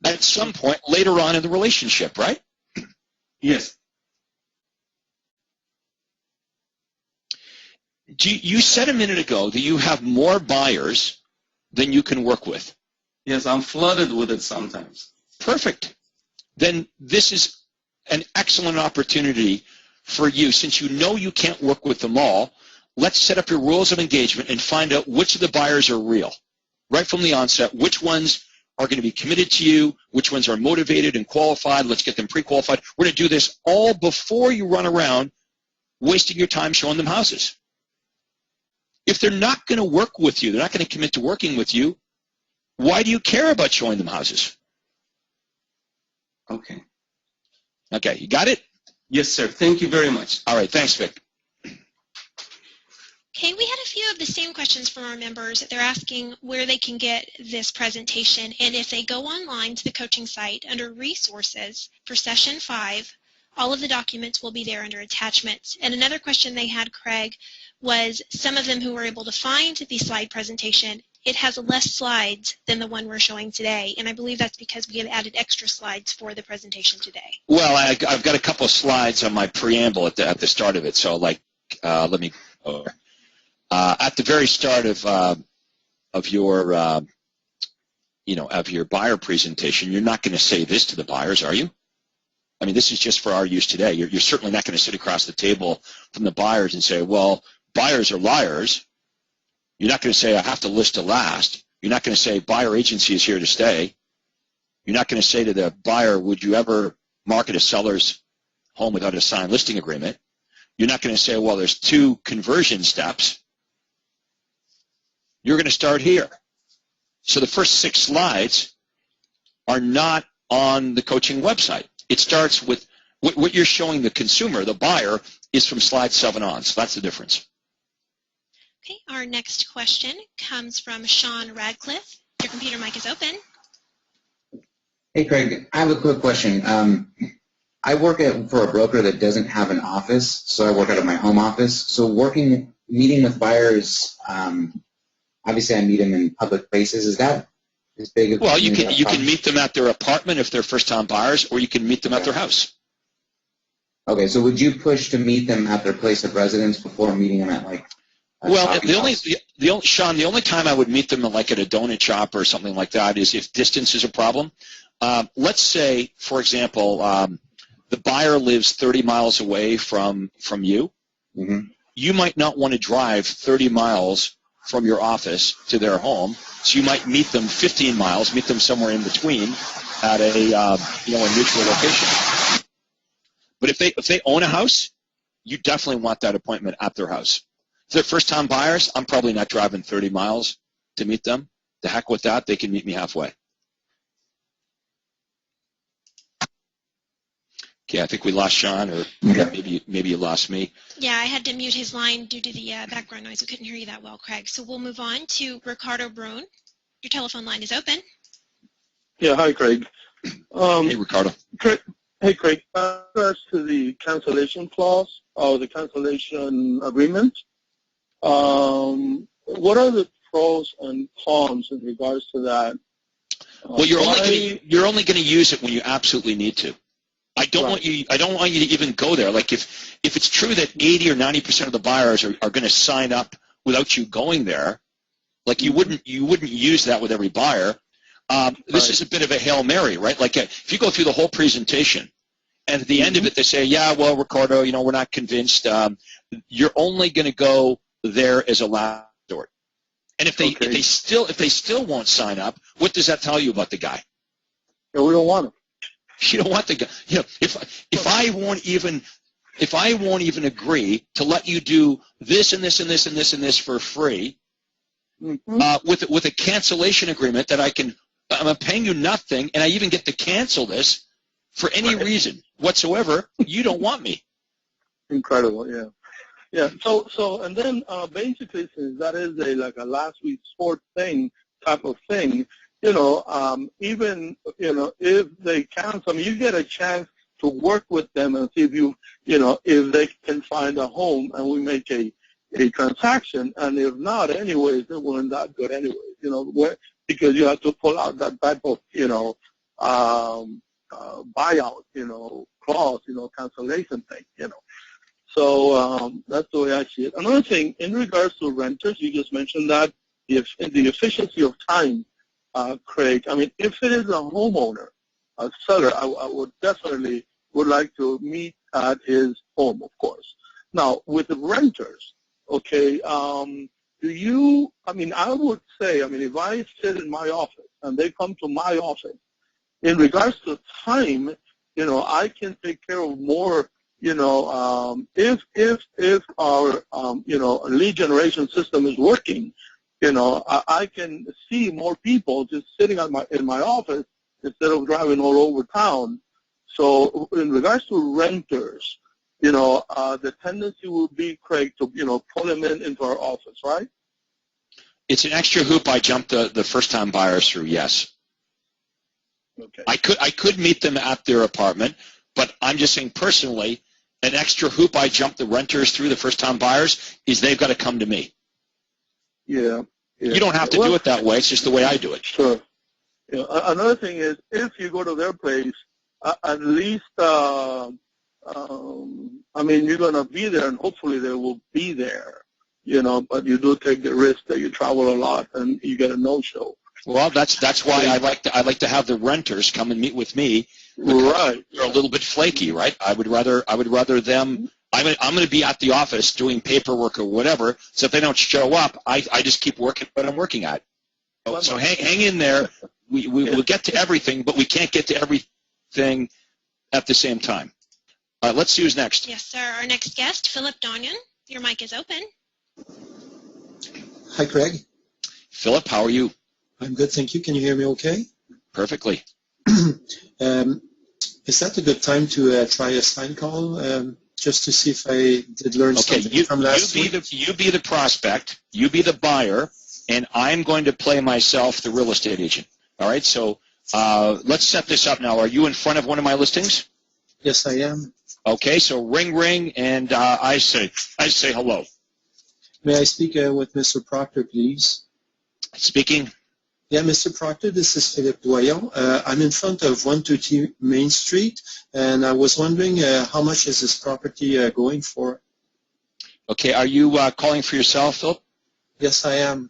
at some point later on in the relationship, right? Yes. You said a minute ago that you have more buyers than you can work with. Yes, I'm flooded with it sometimes. Perfect. Then this is an excellent opportunity for you. Since you know you can't work with them all, let's set up your rules of engagement and find out which of the buyers are real. Right from the onset, which ones are going to be committed to you, which ones are motivated and qualified. Let's get them pre-qualified. We're going to do this all before you run around wasting your time showing them houses. If they're not going to work with you, they're not going to commit to working with you, why do you care about showing them houses? Okay. Okay, you got it? Yes, sir. Thank you very much. All right, thanks, Vic. Okay, we had a few of the same questions from our members. They're asking where they can get this presentation, and if they go online to the coaching site under Resources for Session 5, all of the documents will be there under Attachments. And another question they had, Craig, was some of them who were able to find the slide presentation, it has less slides than the one we're showing today, and I believe that's because we have added extra slides for the presentation today. Well, I've got a couple of slides on my preamble at the start of it, so let me go over. At the very start of your buyer presentation, you're not going to say this to the buyers, are you? I mean, this is just for our use today. You're certainly not going to sit across the table from the buyers and say, well, buyers are liars. You're not going to say, I have to list to last. You're not going to say, buyer agency is here to stay. You're not going to say to the buyer, would you ever market a seller's home without a signed listing agreement? You're not going to say, well, there's 2 conversion steps. You're going to start here. So the first 6 slides are not on the coaching website. It starts with what you're showing the consumer, the buyer, is from slide 7 on. So that's the difference. Okay, our next question comes from Sean Radcliffe. Your computer mic is open. Hey, Craig. I have a quick question. I work for a broker that doesn't have an office, so I work out of my home office. So meeting with buyers, obviously I meet them in public places. Is that as big of a Well, you can meet them at their apartment if they're first-time buyers, or you can meet them at their house. Okay, so would you push to meet them at their place of residence before meeting them at like? Well, Sean, the only time I would meet them like at a donut shop or something like that is if distance is a problem. Let's say, for example, the buyer lives 30 miles away from you. Mm-hmm. You might not want to drive 30 miles from your office to their home, so you might meet them 15 miles, meet them somewhere in between at a neutral location. But if they own a house, you definitely want that appointment at their house. If they're first-time buyers, I'm probably not driving 30 miles to meet them. The heck with that, they can meet me halfway. Okay, I think we lost Sean, or maybe you lost me. Yeah, I had to mute his line due to the background noise. We couldn't hear you that well, Craig. So we'll move on to Ricardo Brune. Your telephone line is open. Yeah, hi, Craig. Hey, Ricardo. Hey, Craig. As to the cancellation clause or the cancellation agreement, what are the pros and cons in regards to that? Well, you're only going to use it when you absolutely need to. I don't want you to even go there. Like if it's true that 80 or 90% of the buyers are going to sign up without you going there, like you wouldn't use that with every buyer. This is a bit of a Hail Mary, right? Like if you go through the whole presentation and at the end of it they say, yeah, well, Ricardo, we're not convinced. You're only going to go there as a last resort. And if they still won't sign up, what does that tell you about the guy? Yeah, we don't want him. You don't want the guy. If I won't even agree to let you do this and this and this and this and this for free, with a cancellation agreement that I'm paying you nothing, and I even get to cancel this for any reason whatsoever, you don't want me. Incredible, yeah. Yeah. So and then basically, since that is a last resort thing type of thing, even if they cancel, you get a chance to work with them and see if they can find a home, and we make a transaction. And if not, anyways, they weren't that good anyways. Because you have to pull out that type of buyout, clause, cancellation thing, So that's the way I see it. Another thing, in regards to renters, you just mentioned that the efficiency of time, Craig. If it is a homeowner, a seller, I would definitely like to meet at his home, of course. Now, with the renters, okay, I would say, if I sit in my office and they come to my office, in regards to time, I can take care of more. If our lead generation system is working, I can see more people just sitting in my office instead of driving all over town. So in regards to renters, the tendency would be, Craig, to pull them into our office, right? It's an extra hoop I jumped the first-time buyers through. Yes. Okay. I could meet them at their apartment, but I'm just saying personally, an extra hoop I jump the renters through, the first-time buyers, is they've got to come to me. Yeah. You don't have to do it that way. It's just the way I do it. Sure. Another thing is, if you go to their place, at least, you're going to be there, and hopefully they will be there, but you do take the risk that you travel a lot and you get a no-show. Well, that's why I like to have the renters come and meet with me. Right. They're a little bit flaky, right? I would rather them. I'm going to be at the office doing paperwork or whatever. So if they don't show up, I just keep working what I'm working at. So hang in there. We'll get to everything, but we can't get to everything at the same time. All right, let's see who's next. Yes, sir. Our next guest, Philip Donyon. Your mic is open. Hi, Craig. Philip, how are you? I'm good, thank you. Can you hear me okay? Perfectly. Is that a good time to try a sign call just to see if I did learn something from last week. You be the prospect, you be the buyer, and I'm going to play myself the real estate agent. All right, so let's set this up now. Are you in front of one of my listings? Yes, I am. Okay, so ring, ring, and I say hello. May I speak with Mr. Proctor, please? Speaking. Yeah, Mr. Proctor, this is Philippe Doyon. I'm in front of 122 Main Street, and I was wondering how much is this property going for? Okay, are you calling for yourself, Philip? Yes, I am.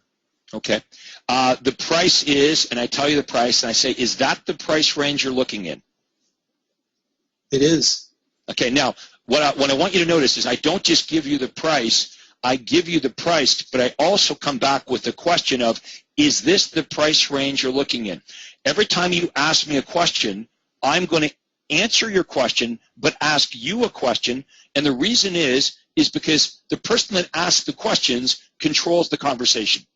Okay. The price is, and I tell you the price, and I say, is that the price range you're looking in? It is. Okay, now, what I want you to notice is I don't just give you the price, I give you the price, but I also come back with the question of, is this the price range you're looking in? Every time you ask me a question, I'm going to answer your question, but ask you a question, and the reason is because the person that asks the questions controls the conversation.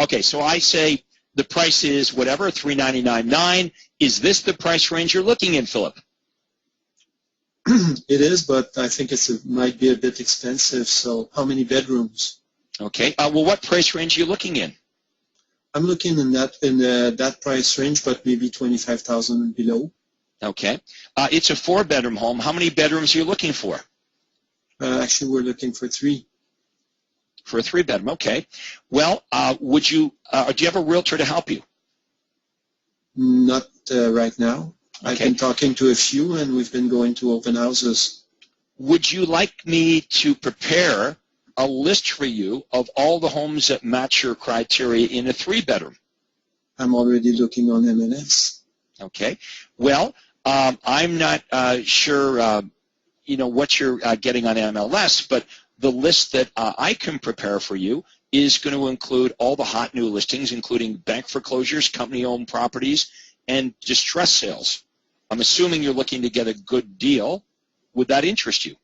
Okay, so I say the price is whatever, $399.9. Is this the price range you're looking in, Philip? It is, but I think it might be a bit expensive. So how many bedrooms? Okay. Well, what price range are you looking in? I'm looking in that price range, but maybe $25,000 and below. Okay. It's a 4-bedroom home. How many bedrooms are you looking for? Actually, we're looking for 3. For a 3-bedroom. Okay. Well, do you have a realtor to help you? Not right now. Okay. I've been talking to a few, and we've been going to open houses. Would you like me to prepare a list for you of all the homes that match your criteria in a 3-bedroom? I'm already looking on MLS. Okay. Well, I'm not sure, what you're getting on MLS, but the list that I can prepare for you is going to include all the hot new listings, including bank foreclosures, company-owned properties, and distress sales. I'm assuming you're looking to get a good deal. Would that interest you?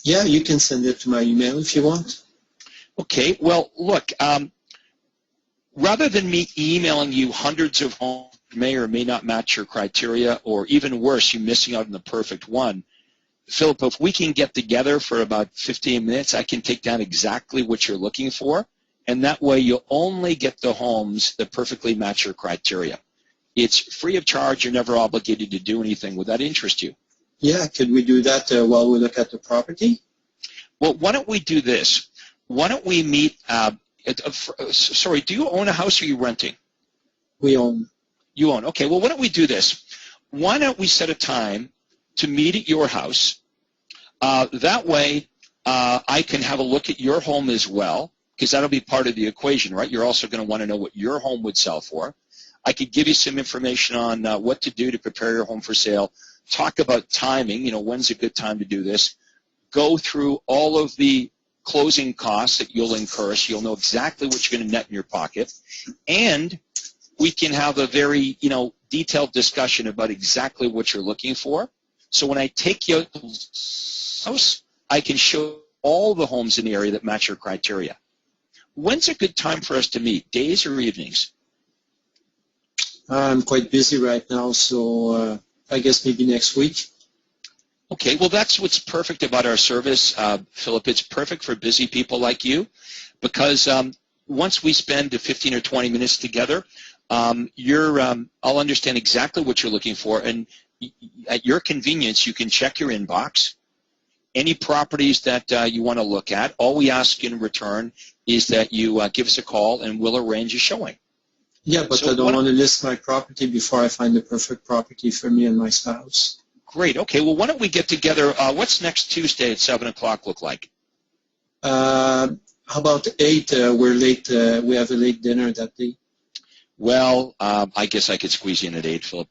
Yeah, you can send it to my email if you want. Okay. Well, look, rather than me emailing you hundreds of homes that may or may not match your criteria, or even worse, you missing out on the perfect one, Philip, if we can get together for about 15 minutes, I can take down exactly what you're looking for, and that way you'll only get the homes that perfectly match your criteria. It's free of charge. You're never obligated to do anything. Would that interest you? Yeah, could we do that while we look at the property? Well, why don't we do this? Why don't we meet, sorry, do you own a house or are you renting? We own. You own. Okay, well, why don't we do this? Why don't we set a time to meet at your house? That way I can have a look at your home as well, because that'll be part of the equation, right? You're also going to want to know what your home would sell for. I could give you some information on what to do to prepare your home for sale, talk about timing, when's a good time to do this, go through all of the closing costs that you'll incur so you'll know exactly what you're going to net in your pocket, and we can have a very, detailed discussion about exactly what you're looking for. So when I take you out to the house, I can show all the homes in the area that match your criteria. When's a good time for us to meet, days or evenings? I'm quite busy right now, so I guess maybe next week. Okay, well, that's what's perfect about our service, Philip. It's perfect for busy people like you because once we spend 15 or 20 minutes together, I'll understand exactly what you're looking for, and at your convenience, you can check your inbox. Any properties that you want to look at, all we ask in return is that you give us a call, and we'll arrange a showing. Yeah, but I don't want to list my property before I find the perfect property for me and my spouse. Great. Okay, well, why don't we get together? What's next Tuesday at 7 o'clock look like? How about 8? We're late. We have a late dinner that day. Well, I guess I could squeeze you in at 8, Philip.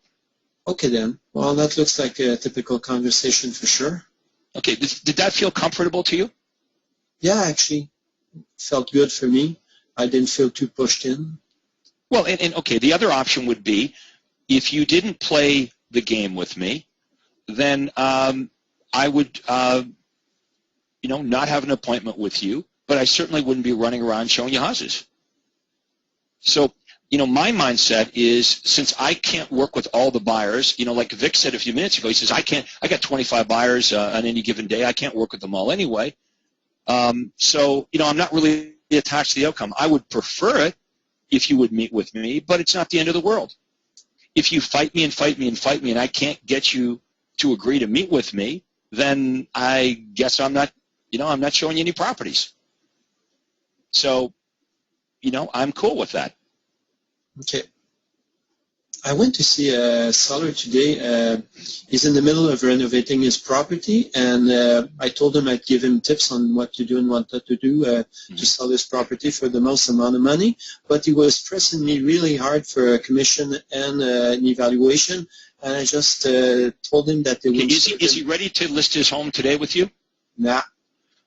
Okay, then. Well, that looks like a typical conversation for sure. Okay, did that feel comfortable to you? Yeah, actually. Felt good for me. I didn't feel too pushed in. Well, and okay, the other option would be if you didn't play the game with me, then I would, not have an appointment with you, but I certainly wouldn't be running around showing you houses. So my mindset is, since I can't work with all the buyers, like Vic said a few minutes ago, he says, I got 25 buyers on any given day. I can't work with them all anyway. So, I'm not really attached to the outcome. I would prefer it if you would meet with me, but it's not the end of the world. If you fight me and fight me and fight me and I can't get you to agree to meet with me, then I guess I'm not showing you any properties. So, I'm cool with that. Okay. I went to see a seller today. He's in the middle of renovating his property, and I told him I'd give him tips on what to do and what not to do to sell his property for the most amount of money. But he was pressing me really hard for a commission and an evaluation, and I just told him that they would. Is he ready to list his home today with you? Nah.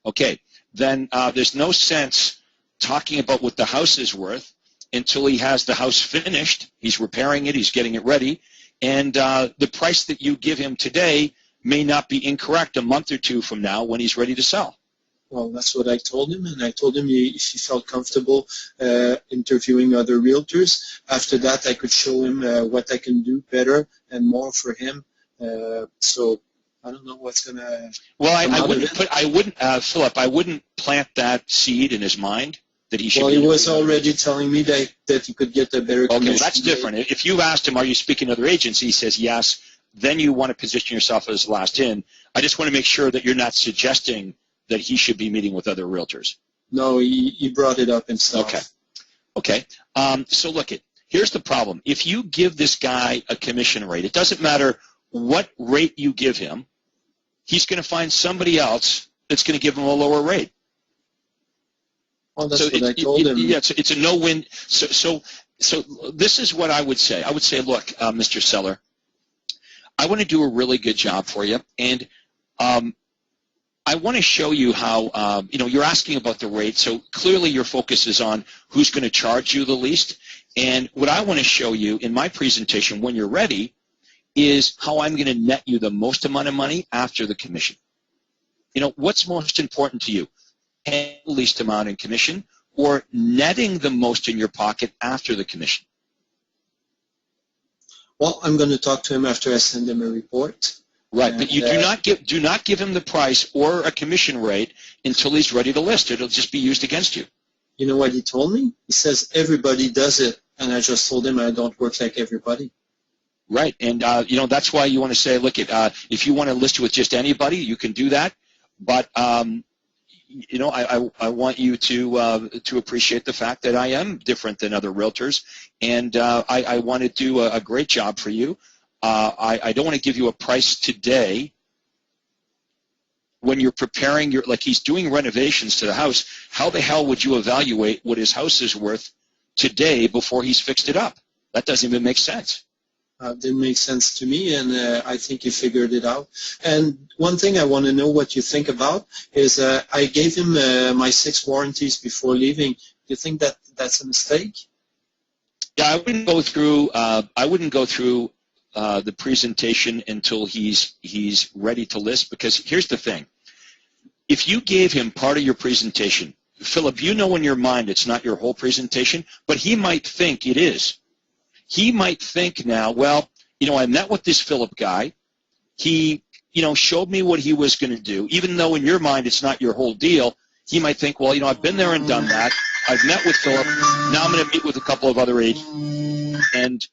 Okay. Then there's no sense talking about what the house is worth until he has the house finished. He's repairing it, he's getting it ready, and the price that you give him today may not be incorrect a month or two from now when he's ready to sell. Well, that's what I told him, and I told him if he felt comfortable interviewing other realtors. After that, I could show him what I can do better and more for him. So I don't know what's going to. Well, Philip, I wouldn't plant that seed in his mind. That he should. Well, he was already telling me that he could get a better commission. Okay, well, that's different. If you asked him, are you speaking to other agents, he says yes, then you want to position yourself as last in. I just want to make sure that you're not suggesting that he should be meeting with other realtors. No, he brought it up himself. Okay. So look, here's the problem. If you give this guy a commission rate, it doesn't matter what rate you give him, he's going to find somebody else that's going to give him a lower rate. Well, that's what I told him. Yeah, it's a no-win. So this is what I would say. I would say, look, Mr. Seller, I want to do a really good job for you, and I want to show you how, you're asking about the rate, so clearly your focus is on who's going to charge you the least, and what I want to show you in my presentation when you're ready is how I'm going to net you the most amount of money after the commission. What's most important to you? Paying the least amount in commission or netting the most in your pocket after the commission? Well, I'm going to talk to him after I send him a report. Right, but you do not give him the price or a commission rate until he's ready to list. It'll just be used against you. You know what he told me? He says everybody does it, and I just told him I don't work like everybody. Right, and that's why you want to say, look, if you want to list with just anybody, you can do that, but I want you to appreciate the fact that I am different than other realtors, and I want to do a great job for you. I don't want to give you a price today when you're preparing like he's doing renovations to the house. How the hell would you evaluate what his house is worth today before he's fixed it up? That doesn't even make sense. Didn't make sense to me, and I think he figured it out. And one thing I want to know what you think about is I gave him my 6 warranties before leaving. Do you think that that's a mistake? Yeah, I wouldn't go through. The presentation until he's ready to list, because here's the thing. If you gave him part of your presentation, Philip, you know in your mind it's not your whole presentation, but he might think it is. He might think now, well, I met with this Philip guy. He, showed me what he was going to do. Even though in your mind it's not your whole deal, he might think, well, I've been there and done that. I've met with Philip. Now I'm going to meet with a couple of other agents. And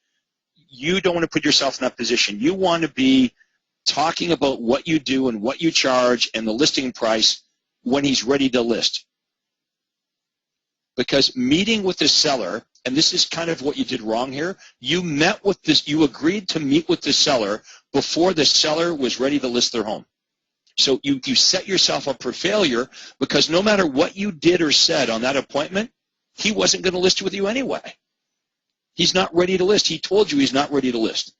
you don't want to put yourself in that position. You want to be talking about what you do and what you charge and the listing price when he's ready to list. Because meeting with the seller, and this is kind of what you did wrong here, you agreed to meet with the seller before the seller was ready to list their home. So you set yourself up for failure, because no matter what you did or said on that appointment, he wasn't going to list with you anyway. He's not ready to list. He told you he's not ready to list.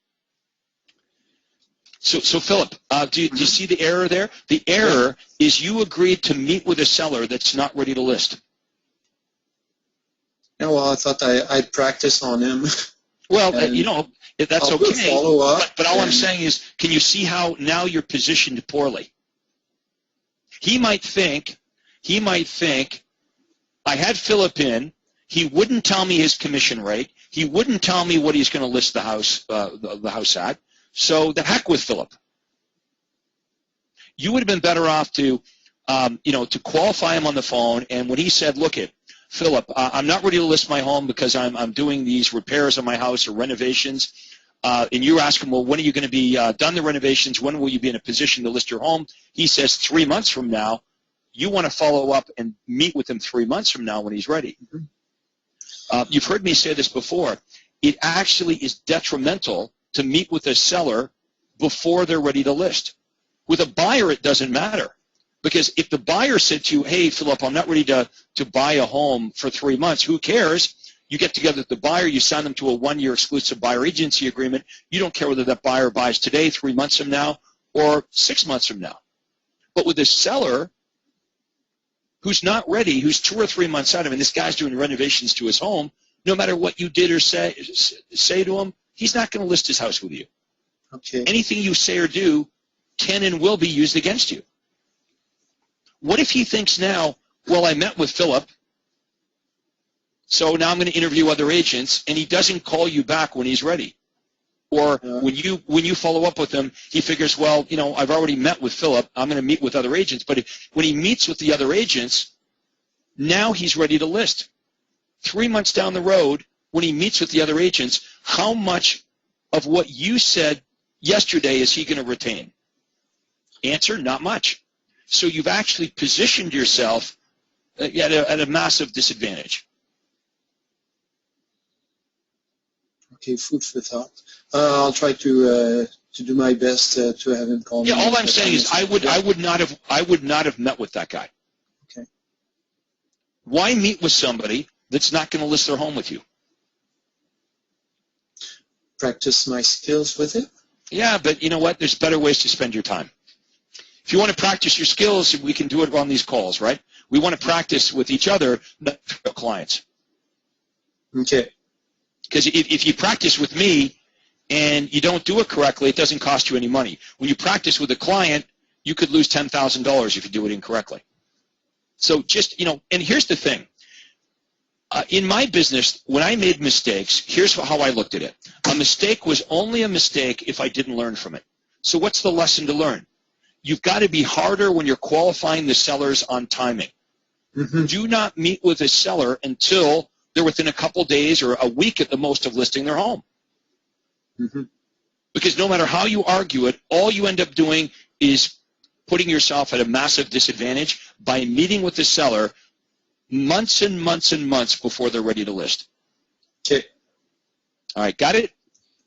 So Philip, do you see the error there? The error is you agreed to meet with a seller that's not ready to list. Yeah, well, I thought I'd practice on him. Well, that's okay. Follow up, but all I'm saying is, can you see how now you're positioned poorly? He might think, I had Philip in, he wouldn't tell me his commission rate, He wouldn't tell me what he's going to list the house at. So the heck with Philip. You would have been better off to, to qualify him on the phone. And when he said, "Look, Philip, I'm not ready to list my home because I'm doing these repairs on my house or renovations," and you ask him, "Well, when are you going to be done the renovations? When will you be in a position to list your home?" He says 3 months from now. You want to follow up and meet with him 3 months from now when he's ready. You've heard me say this before. It actually is detrimental to meet with a seller before they're ready to list. With a buyer, it doesn't matter. Because if the buyer said to you, "Hey, Philip, I'm not ready to buy a home for 3 months," who cares? You get together with the buyer, you sign them to a 1-year exclusive buyer agency agreement. You don't care whether that buyer buys today, 3 months from now, or 6 months from now. But with a seller who's not ready, who's 2 or 3 months out, I mean, this guy's doing renovations to his home, no matter what you did or say to him, he's not going to list his house with you. Okay. Anything you say or do can and will be used against you. What if he thinks now, "Well, I met with Philip, so now I'm going to interview other agents," and he doesn't call you back when he's ready? Or when you follow up with him, he figures, "Well, I've already met with Philip. I'm going to meet with other agents." But when he meets with the other agents, now he's ready to list. 3 months down the road, when he meets with the other agents, how much of what you said yesterday is he going to retain? Answer, not much. So you've actually positioned yourself at a massive disadvantage. Okay, food for thought. I'll try to do my best to have him call me. Yeah, all I'm saying is I would not have met with that guy. Okay. Why meet with somebody that's not going to list their home with you? Practice my skills with it. Yeah, but you know what? There's better ways to spend your time. If you want to practice your skills, we can do it on these calls, right? We want to practice with each other, not with clients. Okay. Because if you practice with me and you don't do it correctly, it doesn't cost you any money. When you practice with a client, you could lose $10,000 if you do it incorrectly. So just, and here's the thing. In my business, when I made mistakes, here's how I looked at it. A mistake was only a mistake if I didn't learn from it. So what's the lesson to learn? You've got to be harder when you're qualifying the sellers on timing. Mm-hmm. Do not meet with a seller until they're within a couple days or a week at the most of listing their home. Mm-hmm. Because no matter how you argue it, all you end up doing is putting yourself at a massive disadvantage by meeting with the seller months and months and months before they're ready to list. Okay. All right, got it?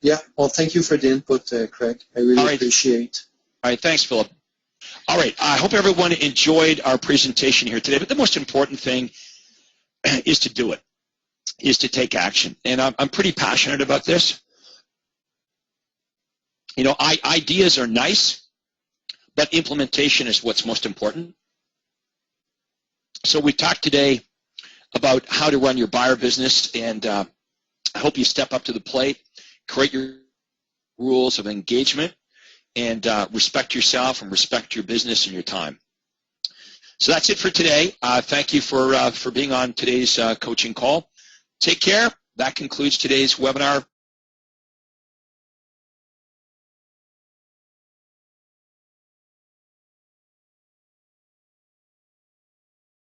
Yeah, well, thank you for the input, Craig. I really appreciate. All right, thanks, Philip. All right, I hope everyone enjoyed our presentation here today, but the most important thing is to do it, is to take action. And I'm pretty passionate about this. Ideas are nice, but implementation is what's most important. So we talked today about how to run your buyer business, and I hope you step up to the plate, create your rules of engagement, and respect yourself and respect your business and your time. So that's it for today. Thank you for being on today's coaching call. Take care. That concludes today's webinar.